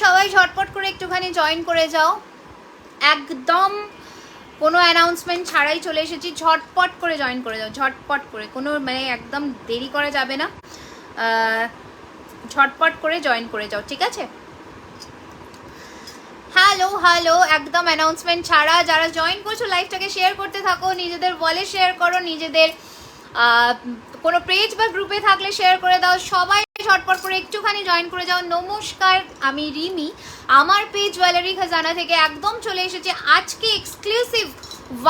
সবাই ঝটপট করে একটুখানি জয়েন করে যাও, একদম কোনো অ্যানাউন্সমেন্ট ছাড়াই চলে এসেছি, ঝটপট করে জয়েন করে যাও, ঝটপট করে, কোনো মানে একদম দেরি করা যাবে না, ঝটপট করে জয়েন করে যাও, ঠিক আছে? হ্যালো হ্যালো, একদম অ্যানাউন্সমেন্ট ছাড়া যারা জয়েন করছো লাইভটাকে শেয়ার করতে থাকো, নিজেদের বলে শেয়ার করো, নিজেদের কোনো পেজ বা গ্রুপে থাকলে শেয়ার করে দাও, সবাই ঝটপট করে একটুখানি জয়েন করে যাও। নমস্কার, আমি রিমি, আমার পেজ জুয়েলারি খাজানা থেকে একদম চলে এসেছে আজকে exclusive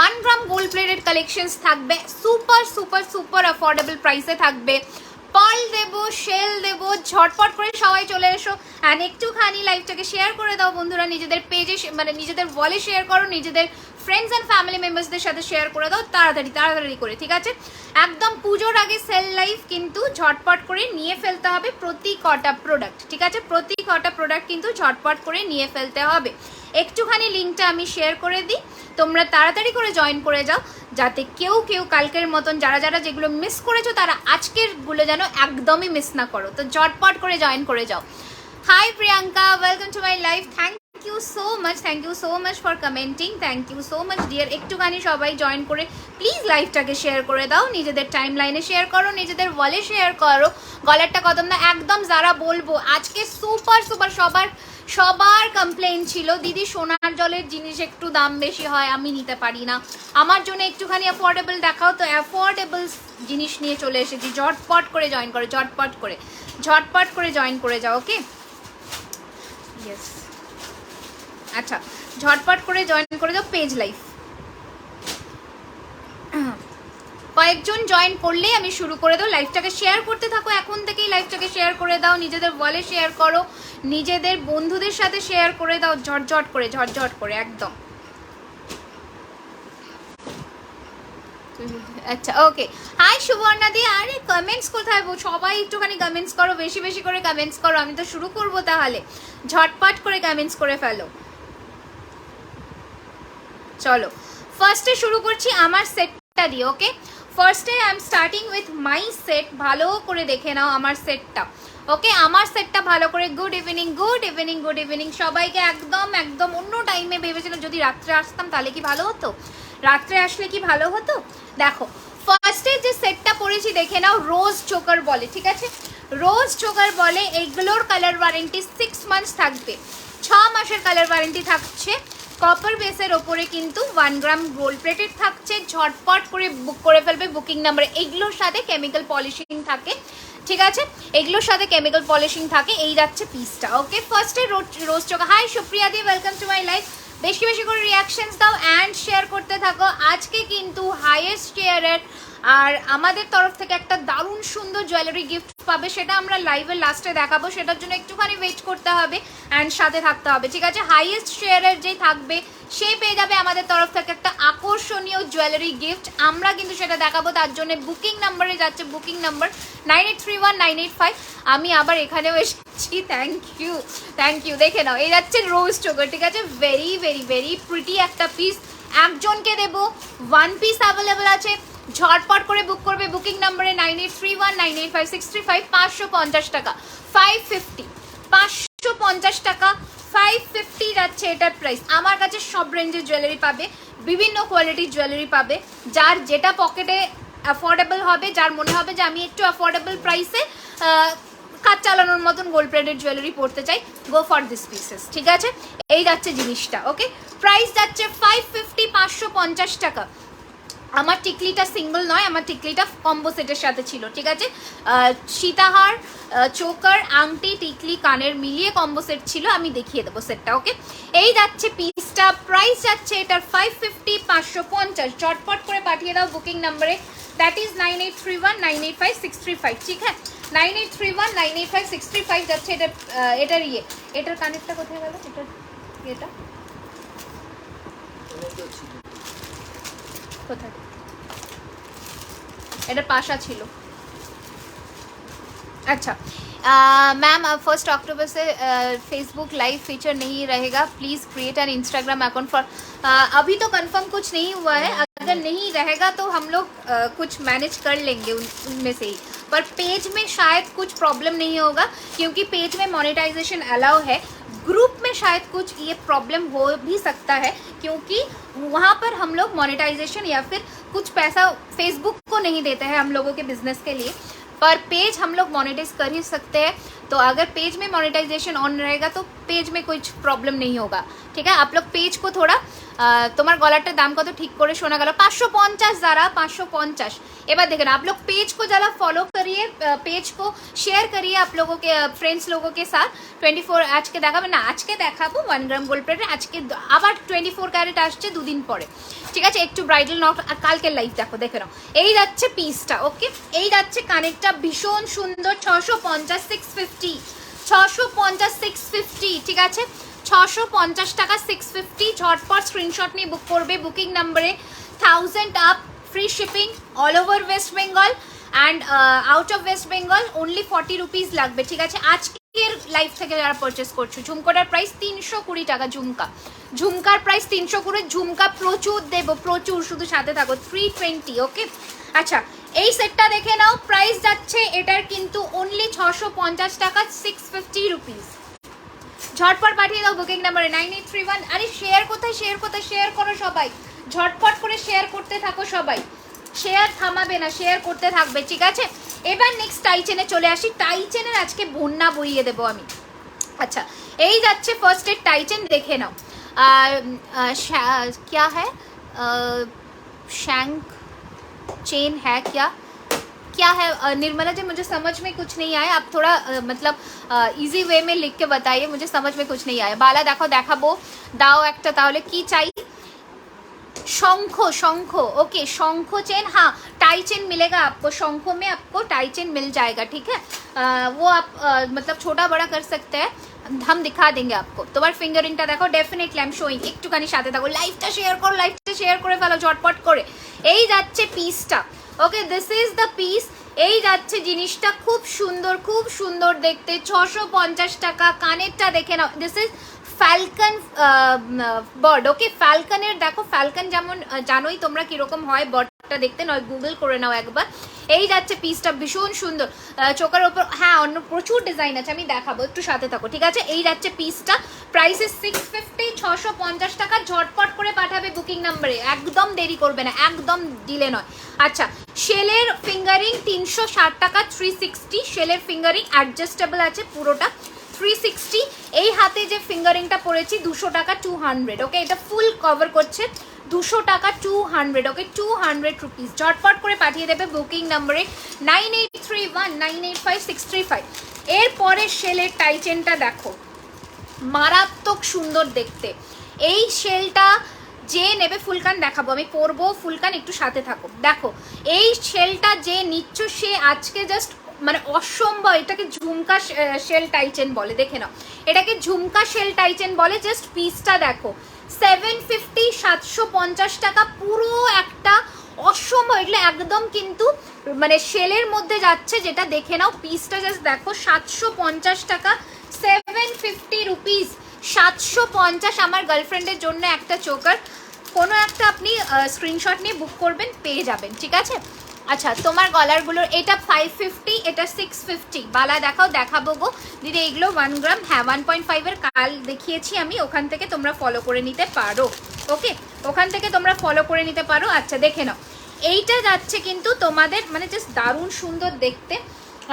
1 gram gold plated collections থাকবে, সুপার সুপার সুপার অ্যাফোর্ডেবল প্রাইসে থাকবে, পার্ল দেবো, শেল দেবো, ঝটপট করে সবাই চলে এসো অ্যান্ড একটুখানি লাইভটাকে শেয়ার করে দাও বন্ধুরা, নিজেদের পেজে মানে নিজেদের ওয়ালে শেয়ার করো, নিজেদের ফ্রেন্ডস অ্যান্ড ফ্যামিলি মেম্বার্সদের সাথে শেয়ার করে দাও তাড়াতাড়ি তাড়াতাড়ি করে, ঠিক আছে? একদম পুজোর আগে সেল লাইভ কিন্তু ঝটপট করে নিয়ে ফেলতে হবে প্রতি কটা প্রোডাক্ট, ঠিক আছে? প্রতি কটা প্রোডাক্ট কিন্তু ঝটপট করে নিয়ে ফেলতে হবে। একটুখানি লিঙ্কটা আমি শেয়ার করে দিই, তোমরা তাড়াতাড়ি করে জয়েন করে যাও, যাতে কেউ কালকের মতন যারা যারা যেগুলো মিস করেছো তারা আজকেরগুলো যেন একদমই মিস না করো, তো ঝটপট করে জয়েন করে যাও। Hi Priyanka, welcome to my live, thank you so much for commenting, thank you so much dear. একটুখানি সবাই জয়েন করে প্লিজ লাইভটাকে শেয়ার করে দাও, নিজেদের টাইম লাইনে শেয়ার করো, নিজেদের ওয়ালে শেয়ার করো। গলারটা কদম না একদম, যারা বলবো আজকে সুপার সুপার, সবার কমপ্লেন ছিল দিদি সোনার জলের জিনিস একটু দাম বেশি হয়, আমি নিতে পারি না, আমার জন্য একটুখানি অ্যাফোর্ডেবল দেখাও, তো অ্যাফোর্ডেবল জিনিস নিয়ে চলে এসেছি, ঝটপট করে জয়েন করো, ঝটপট করে জয়েন করে যাও, ওকে? ইয়েস, আচ্ছা, ঝটপট করে জয়েন করে যাও পেজ লাইভ। কয়েকজন জয়েন করলেই আমি শুরু করে দাও, লাইভটাকে শেয়ার করতে থাকো, এখন থেকেই লাইভটাকে শেয়ার করে দাও, নিজেদের ওয়ালে শেয়ার করো, নিজেদের বন্ধুদের সাথে শেয়ার করে দাও, ঝটঝট করে একদম। আচ্ছা, ওকে। হাই সুবর্ণা দি, আরে কমেন্টস কোথায়? সবাই একটুখানি কমেন্টস করো, বেশি বেশি করে কমেন্টস করো, আমি তো শুরু করবো, তাহলে ঝটপট করে কমেন্টস করে ফেলো। চলো ফার্স্টে শুরু করছি আমার সেটটা দিয়ে, ওকে? ফার্স্টে I am starting with my set, ভালো করে দেখে নাও আমার সেটটা, ওকে? আমার সেটটা ভালো করে। গুড ইভিনিং সবাইকে। একদম অন্য টাইমে ভেবেছিলাম যদি রাত্রে আসতাম তাহলে কি ভালো হতো, রাত্রে আসলে কি ভালো হতো। দেখো ফার্স্টে যে সেটটা পরেছি দেখে নাও, রোজ চোকার বলে, ঠিক আছে? রোজ চোকার বলে, এইগুলোর কালার ওয়ারেন্টি 6 মান্থস থাকবে, 6 মাসের কালার ওয়ারেন্টি থাকছে, কপার বেসের ওপরে কিন্তু 1 গ্রাম গোল্ড প্লেটেড থাকছে, ঝটপট করে বুক করে ফেলবে বুকিং নাম্বারে। এইগুলোর সাথে কেমিক্যাল পলিশিং থাকে, ঠিক আছে? এগুলোর সাথে কেমিক্যাল পলিশিং থাকে। এই যাচ্ছে পিসটা, ওকে? ফার্স্টে rose choker. Hi Supriya di, welcome to my life. বেশি বেশি করে রিয়াকশনস দাও অ্যান্ড শেয়ার করতে থাকো। আজকে কিন্তু হাইয়েস্ট শেয়ারের আর আমাদের তরফ থেকে একটা দারুণ সুন্দর জুয়েলারি গিফট পাবে, সেটা আমরা লাইভের লাস্টে দেখাবো, সেটার জন্য একটুখানি ওয়েট করতে হবে অ্যান্ড সাথে থাকতে হবে, ঠিক আছে? হাইয়েস্ট শেয়ারের যেই থাকবে সে পেয়ে যাবে আমাদের তরফ থেকে একটা আকর্ষণীয় জুয়েলারি গিফট, আমরা কিন্তু সেটা দেখাবো। তার জন্য বুকিং নাম্বারে যাচ্ছে, বুকিং নাম্বার 9831985985। আমি আবার এখানেও এসেছি, থ্যাংক ইউ। দেখে নাও, এই যাচ্ছে রোজ চোকার, ঠিক আছে? ভেরি প্রিটি একটা পিস, একজনকে দেবো, 1 পিস অ্যাভেলেবেল আছে, ঝটপট করে বুক করবে বুকিং নাম্বারে 9831985635। 550 টাকা, 550 টাকা, 550 যাচ্ছে এটার প্রাইস। আমার কাছে সব রেঞ্জের জুয়েলারি পাবে, বিভিন্ন কোয়ালিটির জুয়েলারি পাবে, যার যেটা পকেটে অ্যাফোর্ডেবল হবে, যার মনে হবে যে আমি একটু অ্যাফোর্ডেবল প্রাইসে কাজ চালানোর মতন গোল্ড প্লেটেড জুয়েলারি পরতে চাই, গো ফর দিস পিসেস, ঠিক আছে? এই যাচ্ছে জিনিসটা, ওকে? প্রাইস যাচ্ছে 550 টাকা। আমার টিকলিটা সিঙ্গল নয়, আমার টিকলিটা কম্বো সেটের সাথে ছিল, ঠিক আছে? সীতাহার, চোকার, আংটি, টিকলি, কানের মিলিয়ে কম্বো সেট ছিল, আমি দেখিয়ে দেবো সেটটা, ওকে? এই যাচ্ছে পিসটা, প্রাইস যাচ্ছে এটার 550, চটপট করে পাঠিয়ে দাও বুকিং নাম্বারে, দ্যাট ইজ 9831985635, ঠিক আছে? 9831985635 যাচ্ছে এটা। এটার এটার কানেরটা কোথায় গেল? এটা কোথায়? এটা पाशा ছিল। अच्छा मैम, 1 अक्टूबर से फेसबुक लाइव फीचर नहीं रहेगा, please create an Instagram account for. अभी तो कंफर्म कुछ नहीं हुआ है, अगर नहीं रहेगा तो हम लोग कुछ मैनेज कर लेंगे उनमें से ही, पर पेज में शायद कुछ प्रॉब्लम नहीं होगा, क्योंकि पेज में मोनेटाइजेशन अलाउ है। ग्रुप में शायद कुछ ये प्रॉब्लम हो भी सकता है, क्योंकि वहाँ पर हम लोग मोनेटाइजेशन या फिर कुछ पैसा फेसबुक को नहीं देते हैं हम लोगों के बिजनेस के लिए, पर पेज हम लोग मोनेटाइज कर ही सकते हैं। तो अगर पेज में मोनेटाइजेशन ऑन रहेगा तो पेज में कुछ प्रॉब्लम नहीं होगा, ठीक है। आप लोग पेज को थोड़ा তোমার গলাটার দাম কত ঠিক করে শোনা গেল 550 যারা 550। এবার দেখেন आप लोग पेज को जरा फॉलो करिए, पेज को शेयर करिए आप लोगों के फ्रेंड्स लोगों के साथ। 24 আজকে দেখাবে না, আজকে দেখাবো 1 গ্রাম গোল্ড প্লেটে, আজকে আবার 24 ক্যারেট আসছে দুদিন পরে, ঠিক আছে। একটু ব্রাইডাল নক কালকের লাইভ দেখো নাও। এই যাচ্ছে পিসটা, ওকে। এই যাচ্ছে কানেরটা ভীষণ সুন্দর 650 650 650 650, ঠিক আছে। 650 টাকা 650। ঝটপট স্ক্রিনশট নিয়ে বুক করবে বুকিং নাম্বারে 1000 up, free shipping all over West Bengal and out of West Bengal only 40 rupees লাগবে, ঠিক আছে। আজকের লাইভ থেকে যারা পারচেস করছো, ঝুমকোটার প্রাইস 320 টাকা, ঝুমকার প্রাইস 320, ঝুমকা প্রচুর দেবো প্রচুর, শুধু সাথে থাকো 320, ওকে। আচ্ছা এই সেটটা দেখে নাও, প্রাইস যাচ্ছে এটার কিন্তু অনলি 650 টাকা 650 রুপিস। ঝটপট পাঠিয়ে দাও বুকিং নাম্বারে 9831। আরে শেয়ার কোথায় শেয়ার করো সবাই, ঝটপট করে শেয়ার করতে থাকো সবাই, শেয়ার থামাবে না, শেয়ার করতে থাকবে, ঠিক আছে। এবার নেক্সট টাইচেনে চলে আসি। টাইচেনের আজকে বন্যা বইয়ে দেবো আমি। আচ্ছা এই যাচ্ছে ফার্স্ট এর টাইচেন, দেখে নাও। क्या है शैंक चेन है क्या है निर्मला जी, मुझे समझ में कुछ नहीं आया, आप थोड़ा मतलब इजी वे में लिख के बताइए, मुझे समझ में कुछ नहीं आया। बाला देखो দেখাবো দাও একটা, তাহলে কি চাই? शंख, ओके शंख चेन, हाँ टाई चेन मिलेगा आपको, शंखों में आपको टाई चेन मिल जाएगा, ठीक है। वो आप मतलब छोटा बड़ा कर सकते हैं, हम दिखा देंगे आपको। তোমার ফিঙ্গারিংটা দেখো, ডেফিনেটলি আই এম শোয়িং, একটুখানি সাথে থাকো, লাইভটা শেয়ার করে ফেলো ঝটপট করে। এই যাচ্ছে পিসটা, okay this is the piece. এই যাচ্ছে জিনিসটা, খুব সুন্দর দেখতে, 650 টাকা। কানেরটা দেখে নাও, দিস ইজ ফ্যালকন বার্ড, ওকে। ফ্যালকনের দেখো, ফ্যালকন যেমন জানোই তোমরা কিরকম হয় বার্ডটা দেখতে, নয় গুগল করে নাও একবার। এই যাচ্ছে পিসটা, ভীষণ সুন্দর, চোখের ওপর, হ্যাঁ অন্য প্রচুর ডিজাইন আছে, আমি দেখাবো, একটু সাথে থাকো, ঠিক আছে। এই যাচ্ছে পিসটা, প্রাইস ইজ 650, 650 টাকা। ঝটপট করে পাঠাবে বুকিং নাম্বারে, একদম দেরি করবে না, একদম ডিলে নয়। আচ্ছা শেলের ফিঙ্গারিং 360 টাকা 360, শেলের ফিঙ্গারিং অ্যাডজাস্টেবল আছে পুরোটা 360। এই হাতে যে ফিঙ্গারিংটা পড়েছি 200 টাকা 200, ওকে। এটা ফুল কভার করছে 200 টাকা 200, ওকে 200 রুপিস। ঝটপট করে পাঠিয়ে দেবে বুকিং নাম্বারে 9831 985 635। এরপরে শেলের টাইচেনটা দেখো, মারাত্মক সুন্দর দেখতে। এই শেলটা যে নেবে, ফুলকান দেখাবো আমি, পরবো ফুলকান, একটু সাথে থাকো। দেখো এই শেলটা যে নিচ্ছ সে আজকে জাস্ট মানে অসম্ভব, এটাকে ঝুমকা শেল টাইচেন বলে, দেখে নাও, এটাকে ঝুমকা শেল টাইচেন বলে। জাস্ট পিসটা দেখো 750 750 টাকা, পুরো একটা অসম্ভব, এগুলো একদম কিন্তু মানে শেলের মধ্যে যাচ্ছে, যেটা দেখে নাও। পিসটা জাস্ট দেখো 750 টাকা 750 রুপিস, 750। আমার গার্লফ্রেন্ডের জন্য একটা চোকার, কোনো একটা আপনি স্ক্রিনশট নিয়ে বুক করবেন, পেয়ে যাবেন, ঠিক আছে। আচ্ছা তোমার গলারগুলোর এটা 550, এটা 650। বালা দেখাবো গো দিদি, এগুলো 1 গ্রাম, হ্যাঁ 1.5 এর কাল দেখিয়েছি আমি, ওখান থেকে তোমরা ফলো করে নিতে পারো, ওকে, ওখান থেকে তোমরা ফলো করে নিতে পারো। আচ্ছা দেখে নাও, এইটা যাচ্ছে কিন্তু তোমাদের মানে জাস্ট দারুণ সুন্দর দেখতে।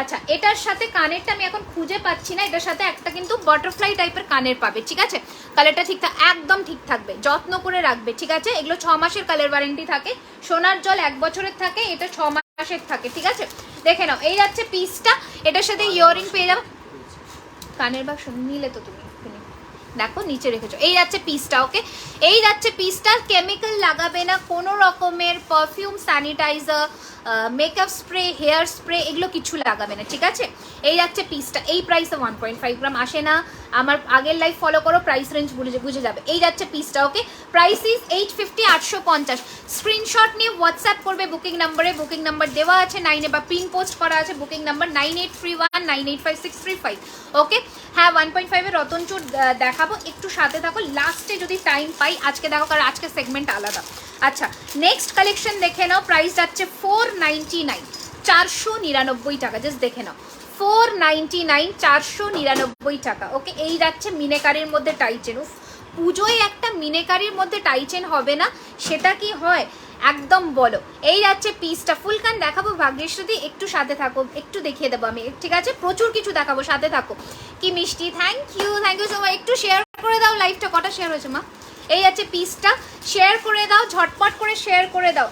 আচ্ছা এটার সাথে কানেরটা আমি এখন খুঁজে পাচ্ছি না, এটার সাথে একটা কিন্তু বাটারফ্লাই টাইপের কানের পাবে, ঠিক আছে। কালারটা একদম ঠিক থাকবে, যত্ন করে রাখবে, ঠিক আছে। এগুলো 6 মাসের কালার ওয়ারেন্টি থাকে, সোনার জল 1 বছরের থাকে, এটা 6 মাসের থাকে, ঠিক আছে। দেখে নাও এই যাচ্ছে পিসটা, এটার সাথে ইয়াররিং পেয়ে যাবে। কানের বাক্স নিলে তো তুমি দেখো নিচে রেখেছো। এই যাচ্ছে পিসটা, ওকে। এই যাচ্ছে পিসটা, কেমিক্যাল লাগাবে না, কোনো রকমের perfume, sanitiser, makeup spray, hair spray, এগুলো কিছু লাগাবে না, ঠিক আছে। এই যাচ্ছে পিসটা, এই প্রাইসে 1.5 গ্রাম আসে না, আমার আগের লাইভ ফলো করো, প্রাইস রেঞ্জ বুঝে যাবে। এই যাচ্ছে পিসটা, ওকে। Price is 850 850। স্ক্রিনশট নিয়ে হোয়াটসঅ্যাপ করবে বুকিং নাম্বারে, বুকিং নাম্বার দেওয়া আছে 9 বা পিন পোস্ট করা আছে, বুকিং নাম্বার 9831 985 635, ওকে। হ্যাঁ 1.5 এর রতনচুর দেখাবো, একটু সাথে থাকো, লাস্টে যদি টাইম পাই আজকে দেখো, কারণ আজকে সেগমেন্ট আলাদা। আচ্ছা নেক্সট কালেকশন দেখে নাও, প্রাইস যাচ্ছে 499 499 টাকা, জাস্ট দেখে নাও 499, 499 টাকা। ওকে, এই যাচ্ছে মিনেকারির মধ্যে টাইচেন। উফ, পুজোয় একটা মিনেকারির মধ্যে টাইচেন হবে না, সেটা কি হয় একদম বলো। এই যাচ্ছে পিসটা, ফুল কান দেখাবো ভাগ্যশ্রী, একটু সাথে থাকো, একটু দেখিয়ে দেবো আমি, ঠিক আছে? প্রচুর কিছু দেখাবো, সাথে থাকো। কি মিষ্টি, থ্যাংক ইউ সো মাচ। একটু শেয়ার করে দাও লাইভটা, কটা শেয়ার হয়েছে মা? এই যাচ্ছে পিসটা, শেয়ার করে দাও, ঝটপট করে শেয়ার করে দাও,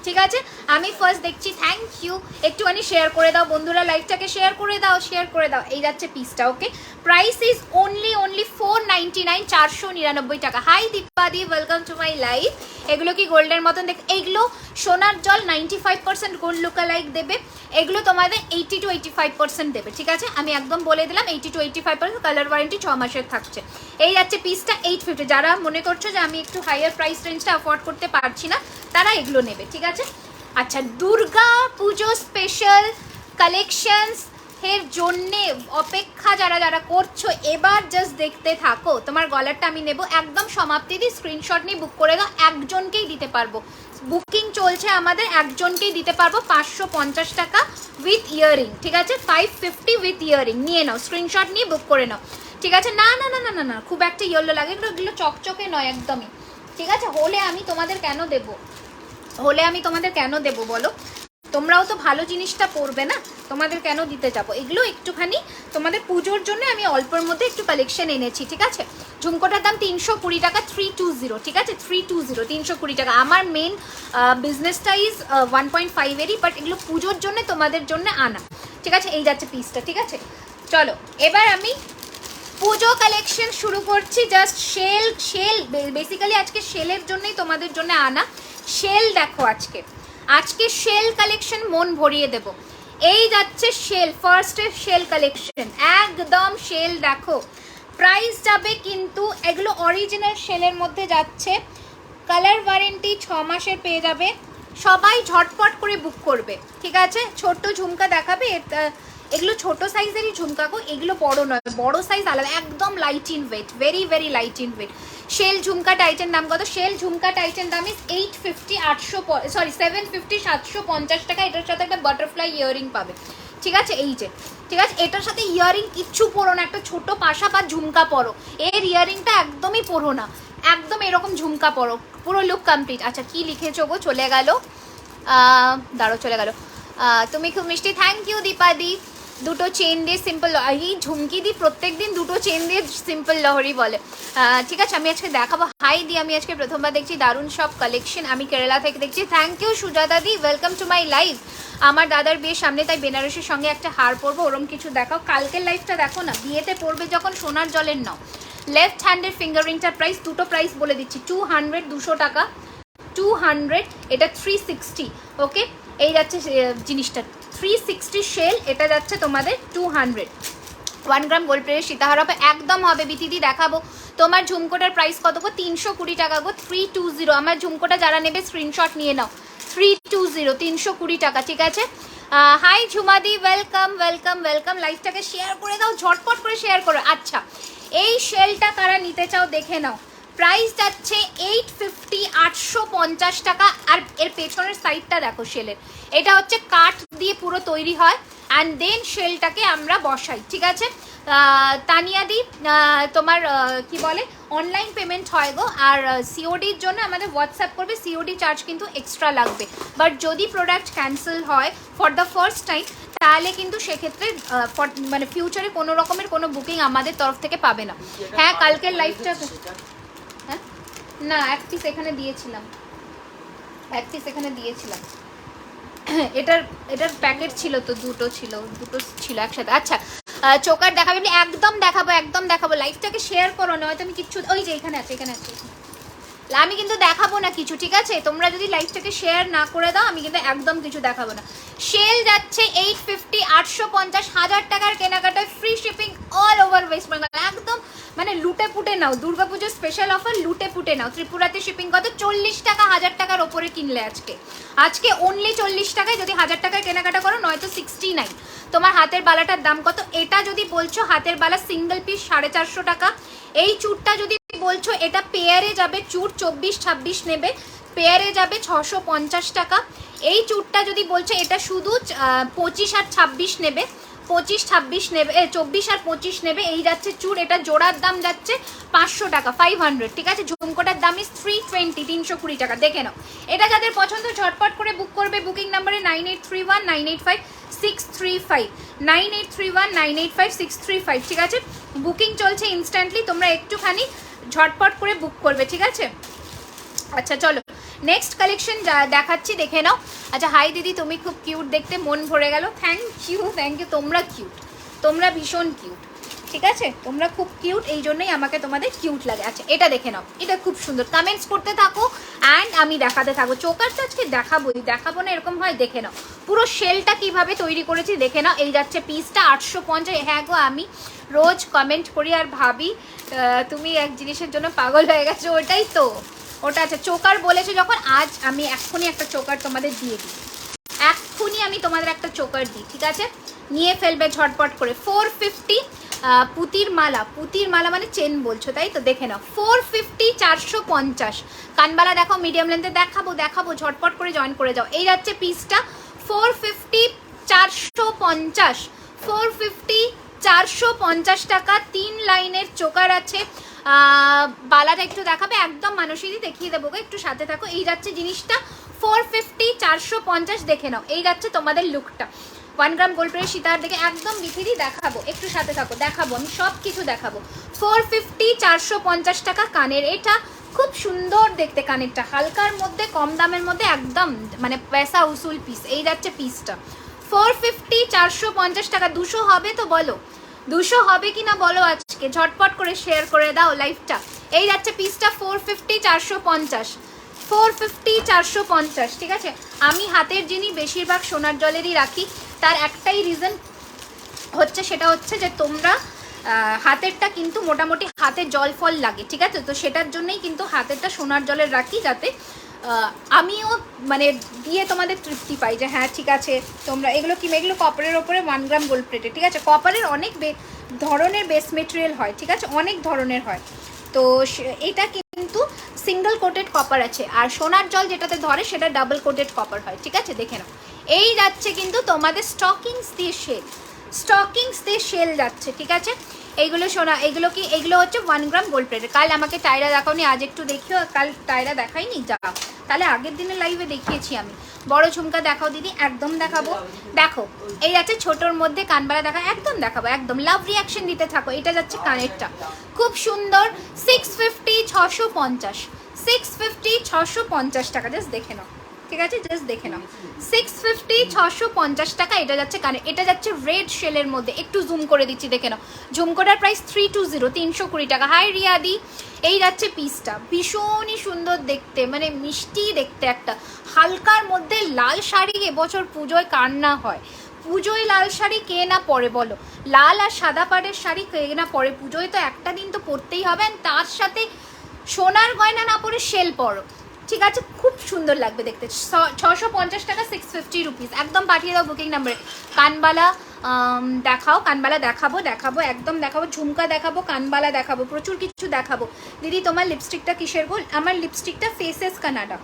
ঠিক আছে? আমি ফার্স্ট দেখছি, থ্যাংক ইউ। একটুখানি শেয়ার করে দাও বন্ধুরা, লাইভটাকে শেয়ার করে দাও, শেয়ার করে দাও। এই যাচ্ছে পিসটা। ওকে, প্রাইস ইজ অনলি 499, 499 টাকা। হাই দীপাদি, ওয়েলকাম টু মাই লাইভ। এগুলো কি গোল্ডের মতন দেখ, এইগুলো সোনার জল 95% গোল্ড লুকা লাইক দেবে, এগুলো তোমাদের 80 to 85% দেবে, ঠিক আছে? আমি একদম বলে দিলাম 80 to 85%, কালার ওয়ারেন্টি 6 মাসের থাকছে। এই যাচ্ছে পিসটা 850। যারা মনে করছো যে আমি একটু হাইয়ার প্রাইস রেঞ্জটা অ্যাফোর্ড করতে পারছি না, তারা এগুলো নেবে, ঠিক আছে? আচ্ছা, দুর্গা পুজো স্পেশাল কালেকশনস এর জন্যে অপেক্ষা যারা যারা করছো, এবার জাস্ট দেখতে থাকো। তোমার গলারটা আমি নেব একদম সমাপ্তি দিয়ে, স্ক্রিনশট নিয়ে বুক করে দাও, একজনকেই দিতে পারবো। বুকিং চলছে আমাদের, একজনকেই দিতে পারবো 550 টাকা উইথ ইয়ারিং, ঠিক আছে? 550 উইথ ইয়ারিং। নিয়ে নাও, স্ক্রিনশট নিয়ে বুক করে নাও, ঠিক আছে? না না না না না না, খুব একটা ইয়েলো লাগে, এগুলো চকচকে নয় একদমই, ঠিক আছে? হলে আমি তোমাদের কেন দেবো, হলে আমি তোমাদের কেন দেবো বলো? তোমরাও তো ভালো জিনিসটা পরবে না, তোমাদের কেন দিতে যাবো? এগুলো একটুখানি তোমাদের পুজোর জন্য আমি অল্পের মধ্যে একটু কালেকশন এনেছি, ঠিক আছে? ঝুমকোটার দাম 320 টাকা, 320, ঠিক আছে? 320, 320 টাকা। আমার মেন বিজনেসটা ইজ 1.5 এরই, বাট এগুলো পুজোর জন্য তোমাদের জন্য আনা, ঠিক আছে? এই যাচ্ছে পিসটা, ঠিক আছে? চলো এবার আমি পুজো কালেকশন শুরু করছি। জাস্ট শেল বেসিক্যালি আজকে শেলের জন্যই তোমাদের জন্য আনা। শেল দেখো, আজকে শেল কালেকশন মন ভরিয়ে দেব। এই যাচ্ছে শেল, ফার্স্টের শেল কালেকশন, একদম শেল দেখো। প্রাইস যাবে কিন্তু, এগুলো অরিজিনাল শেলের মধ্যে যাচ্ছে, কালার ওয়ারেন্টি 6 মাসের পেয়ে যাবে। সবাই ঝটপট করে বুক করবে, ঠিক আছে? ছোট্ট ঝুমকা দেখাবে, এগুলো ছোট সাইজেরই ঝুমকা গো, এগুলো বড় নয়, বড় সাইজ আলাদা, একদম light in weight, very very light in weight. Shell jhumka টাইটের দাম কত? শেল ঝুমকা টাইটের দাম ইজ 750 750 টাকা। এটার সাথে একটা বাটারফ্লাই ইয়ারিং পাবে, ঠিক আছে? এই যে, ঠিক আছে, এটার সাথে ইয়ারিং কিচ্ছু পরো না, একটা ছোট পাশা বা ঝুমকা পরো, এর ইয়ারিংটা একদমই পরো না, একদম এরকম ঝুমকা পরো, পুরো লুক কমপ্লিট। আচ্ছা, কি লিখেছো গো? চলে গেল, দাঁড়ো, চলে গেল। তুমি খুব মিষ্টি, থ্যাংক ইউ দীপাদি। দুটো চেন দিয়ে সিম্পল, এই ঝুমকি দি প্রত্যেক দিন দুটো চেন দিয়ে সিম্পল লহরি বলে, ঠিক আছে? আমি আজকে দেখাবো। হাই দি, আমি আজকে প্রথমবার দেখছি, দারুণ সব কালেকশন, আমি কেরালা থেকে দেখছি। Thank you Sujata di, welcome to my live. আমার দাদার বিয়ের সামনে, তাই বেনারসির সঙ্গে একটা হার পরবো, ওরম কিছু দেখাও। কালকের লাইভটা দেখো না, বিয়েতে পরবে যখন সোনার জলের নাও। লেফট হ্যান্ডের ফিঙ্গারিংটার প্রাইস, দুটো প্রাইস বলে দিচ্ছি, 200, 200 টাকা, 200, এটা 360। ওকে, এই যাচ্ছে জিনিসটা 360 শেল, এটা যাচ্ছে তোমাদের 200। 1 গ্রাম গোল্ড প্লেটের সীতাহার হবে, একদম হবে। বিথিদি দেখাবো তোমার ঝুমকোটার প্রাইস কত গো? 320 টাকা গো, 320। আমার ঝুমকোটা যারা নেবে স্ক্রিনশট নিয়ে নাও, 320, 320 টাকা, ঠিক আছে? হাই ঝুমাদি, ওয়েলকাম ওয়েলকাম ওয়েলকাম। লাইভটাকে শেয়ার করে দাও, ঝটপট করে শেয়ার করো। আচ্ছা, এই শেলটা কারা নিতে চাও দেখে নাও। প্রাইস যাচ্ছে 850, 850 টাকা। আর এর পেছনের সাইডটা দেখো শেলের, এটা হচ্ছে কাঠ দিয়ে পুরো তৈরি হয়, অ্যান্ড দেন শেলটাকে আমরা বসাই, ঠিক আছে? তানিয়াদি, তোমার কি বলে, অনলাইন পেমেন্ট হয় গো, আর সিওডির জন্য আমাদের হোয়াটসঅ্যাপ করবে, সিওডি চার্জ কিন্তু এক্সট্রা লাগবে। বাট যদি প্রোডাক্ট ক্যান্সেল হয় ফর দ্য ফার্স্ট টাইম, তাহলে কিন্তু সেক্ষেত্রে মানে ফিউচারে কোনো রকমের কোনো বুকিং আমাদের তরফ থেকে পাবে না। হ্যাঁ, কালকের লাইভটা, হ্যাঁ না, এক পিস এখানে দিয়েছিলাম, এটার প্যাকেট ছিল তো, দুটো ছিল একসাথে। আচ্ছা, চোকার দেখাবে, একদম দেখাবো। লাইভটাকে শেয়ার করো, নয়তো আমি কিচ্ছু, ওই যে এখানে আছে, আমি কিন্তু দেখাবো না কিছু, ঠিক আছে? তোমরা যদি লাইভটাকে শেয়ার না করে দাও, আমি কিন্তু একদম কিছু দেখাবো না। সেল যাচ্ছে 850, 850, 1000 টাকার কেনাকাটায় free shipping all over West Bengal. একদম মানে লুটে পুটে নাও, দুর্গাপুজোর স্পেশাল অফার, লুটে পুটে নাও। ত্রিপুরাতে শিপিং কত? 40 টাকা, 1000 টাকার ওপরে কিনলে আজকে অনলি 40 টাকায়, যদি 1000 টাকায় কেনাকাটা করো, নয়তো 69। তোমার হাতের বালাটার দাম কত? এটা যদি বলছো হাতের বালা সিঙ্গেল পিস 450 টাকা। এই চুড়টা যদি বলছো, এটা পেয়ারে যাবে, চুড় 24-26 নেবে, পেয়ারে যাবে 650 টাকা। এই চুড়টা যদি বলছো, এটা শুধু 25 আর 26 নেবে, 25-26 নেবে, 24 আর 25 নেবে। এই যাচ্ছে চুর, এটা জোড়ার দাম যাচ্ছে 500 টাকা, 500, ঠিক আছে। ঝুমকোটার দাম ইস 320, 320 টাকা। দেখে নাও, এটা যাদের পছন্দ ঝটপট করে বুক করবে। বুকিং নাম্বারে 9831985635, 9831985635, ঠিক আছে। বুকিং চলছে ইনস্ট্যান্টলি, তোমরা একটুখানি ঝটপট করে বুক করবে, ঠিক আছে। আচ্ছা চলো নেক্সট কালেকশন দেখাচ্ছি, দেখে নাও। আচ্ছা হাই দিদি, তুমি খুব কিউট দেখতে, মন ভরে গেল। থ্যাংক ইউ, তোমরা কিউট, তোমরা ভীষণ কিউট, ঠিক আছে। তোমরা খুব কিউট, এই জন্যই আমাকে তোমাদের কিউট লাগে। আচ্ছা এটা দেখে নাও, এটা খুব সুন্দর। কমেন্টস করতে থাকো অ্যান্ড আমি দেখাতে থাকবো। চোকার তো আজকে দেখাবো না এরকম হয়। দেখে নাও পুরো শেলটা কিভাবে তৈরি করেছি, দেখে নাও। এই যাচ্ছে পিসটা 850। হ্যাঁ গো, আমি রোজ কমেন্ট করি আর ভাবি তুমি এক জিনিসের জন্য পাগল হয়ে গেছো, ওটাই তো ওটা। আচ্ছা চোকার বলেছে যখন, আজ আমি এক্ষুনি একটা চোকার তোমাদের দিয়ে দিই, এক্ষুনি আমি তোমাদের একটা চোকার দিই, ঠিক আছে। নিয়ে ফেলবে ঝটপট করে। 450 পুতির মালা মানে চেন বলছো তাই তো, দেখে নাও 450, 450। কানবালা দেখো, মিডিয়াম লেন্থে দেখাবো, ঝটপট করে জয়েন করে যাও। এই যাচ্ছে পিসটা 450, 450, 450, 450 টাকা। 3 লাইনের চোকার আছে। বালাটা একটু দেখাবে, একদম মানসীদি দেখিয়ে দেবো, একটু সাথে থাকো। এই যাচ্ছে জিনিসটা 450, 450, দেখে নাও। এই যাচ্ছে তোমাদের লুকটা। 1 গ্রাম গোল্ড প্লেটের সীতার দেখে একদম বিথিরি দেখাবো, একটু সাথে থাকো, দেখাবো, আমি সব কিছু দেখাবো। 450, 450 টাকা। কানের এটা খুব সুন্দর দেখতে, কানেরটা হালকার মধ্যে, কম দামের মধ্যে, একদম মানে পয়সা উসুল পিস। এই যাচ্ছে পিসটা 450, 450 টাকা। 200 হবে তো বলো, 200 হবে কি না বলো, আজকে ঝটপট করে শেয়ার করে দাও লাইভটা। এই যাচ্ছে পিসটা 450, 450, 450, 450, ঠিক আছে। আমি হাতের জিনিস বেশিরভাগ সোনার জলেরই রাখি, তার একটাই রিজন হচ্ছে, সেটা হচ্ছে যে তোমরা হাতেরটা কিন্তু মোটামুটি হাতে জল ফল লাগে, ঠিক আছে। তো সেটার জন্যই কিন্তু হাতেরটা সোনার জলের রাখি, যাতে আমিও মানে দিয়ে তোমাদের তৃপ্তি পাই যে হ্যাঁ ঠিক আছে। তোমরা এগুলো কপারের ওপরে 1 গ্রাম গোল্ড প্লেটে, ঠিক আছে। কপারের অনেক ধরনের বেস মেটেরিয়াল হয়, ঠিক আছে, অনেক ধরনের হয়। তো এটা কিন্তু সিঙ্গেল কোটেড কপার আছে, আর সোনার জল যেটাতে ধরে সেটা ডাবল কোটেড কপার হয়, ঠিক আছে। দেখে নাও, এই যাচ্ছে কিন্তু তোমাদের স্টকিংস দিয়ে শেল যাচ্ছে, ঠিক আছে। এইগুলো সোনা, এগুলো হচ্ছে 1 গ্রাম গোল্ড প্লেটের। কাল আমাকে টায়রা দেখাওনি, আজ একটু দেখিও। কাল টায়রা দেখাইনি, যা তাহলে আগের দিনের লাইভে দেখিয়েছি আমি। বড় ঝুমকা দেখাও দিদি, একদম দেখাবো। দেখো এই যাচ্ছে ছোটোর মধ্যে কানবালা দেখা, একদম দেখাবো, একদম লাভ রিয়াকশন দিতে থাকো। এটা যাচ্ছে কানেরটা খুব সুন্দর 650, 650, 650, 650 টাকা। জাস্ট দেখে নাও, ঠিক আছে, জাস্ট দেখে নাও 650, 650 টাকা। এটা যাচ্ছে কানে, এটা যাচ্ছে রেড শেলের মধ্যে, একটু জুম করে দিচ্ছি, দেখে নাও। ঝুমকোটার প্রাইস 320, 320 টাকা। হাই রিয়াদি, এই যাচ্ছে পিসটা ভীষণই সুন্দর দেখতে, মানে মিষ্টি দেখতে, একটা হালকার মধ্যে লাল শাড়ি। এবছর পুজোয় কার না হয়, পুজোয় লাল শাড়ি কে না পরে বলো, লাল আর সাদা পাড়ের শাড়ি কে না পরে, পুজোয় তো একটা দিন তো পরতেই হবে। তার সাথে সোনার গয়না না পরে শেল পরো, ঠিক আছে, খুব সুন্দর লাগবে দেখতে। 650 টাকা, 650 রুপিস, একদম পাঠিয়ে দাও বুকিং নাম্বারে। কানবালা দেখাও, কানবালা দেখাবো, একদম দেখাবো। ঝুমকা দেখাবো, কানবালা দেখাবো, প্রচুর কিছু দেখাবো। দিদি তোমার লিপস্টিকটা কিসের গো? আমার লিপস্টিকটা ফেসেস কানাডা,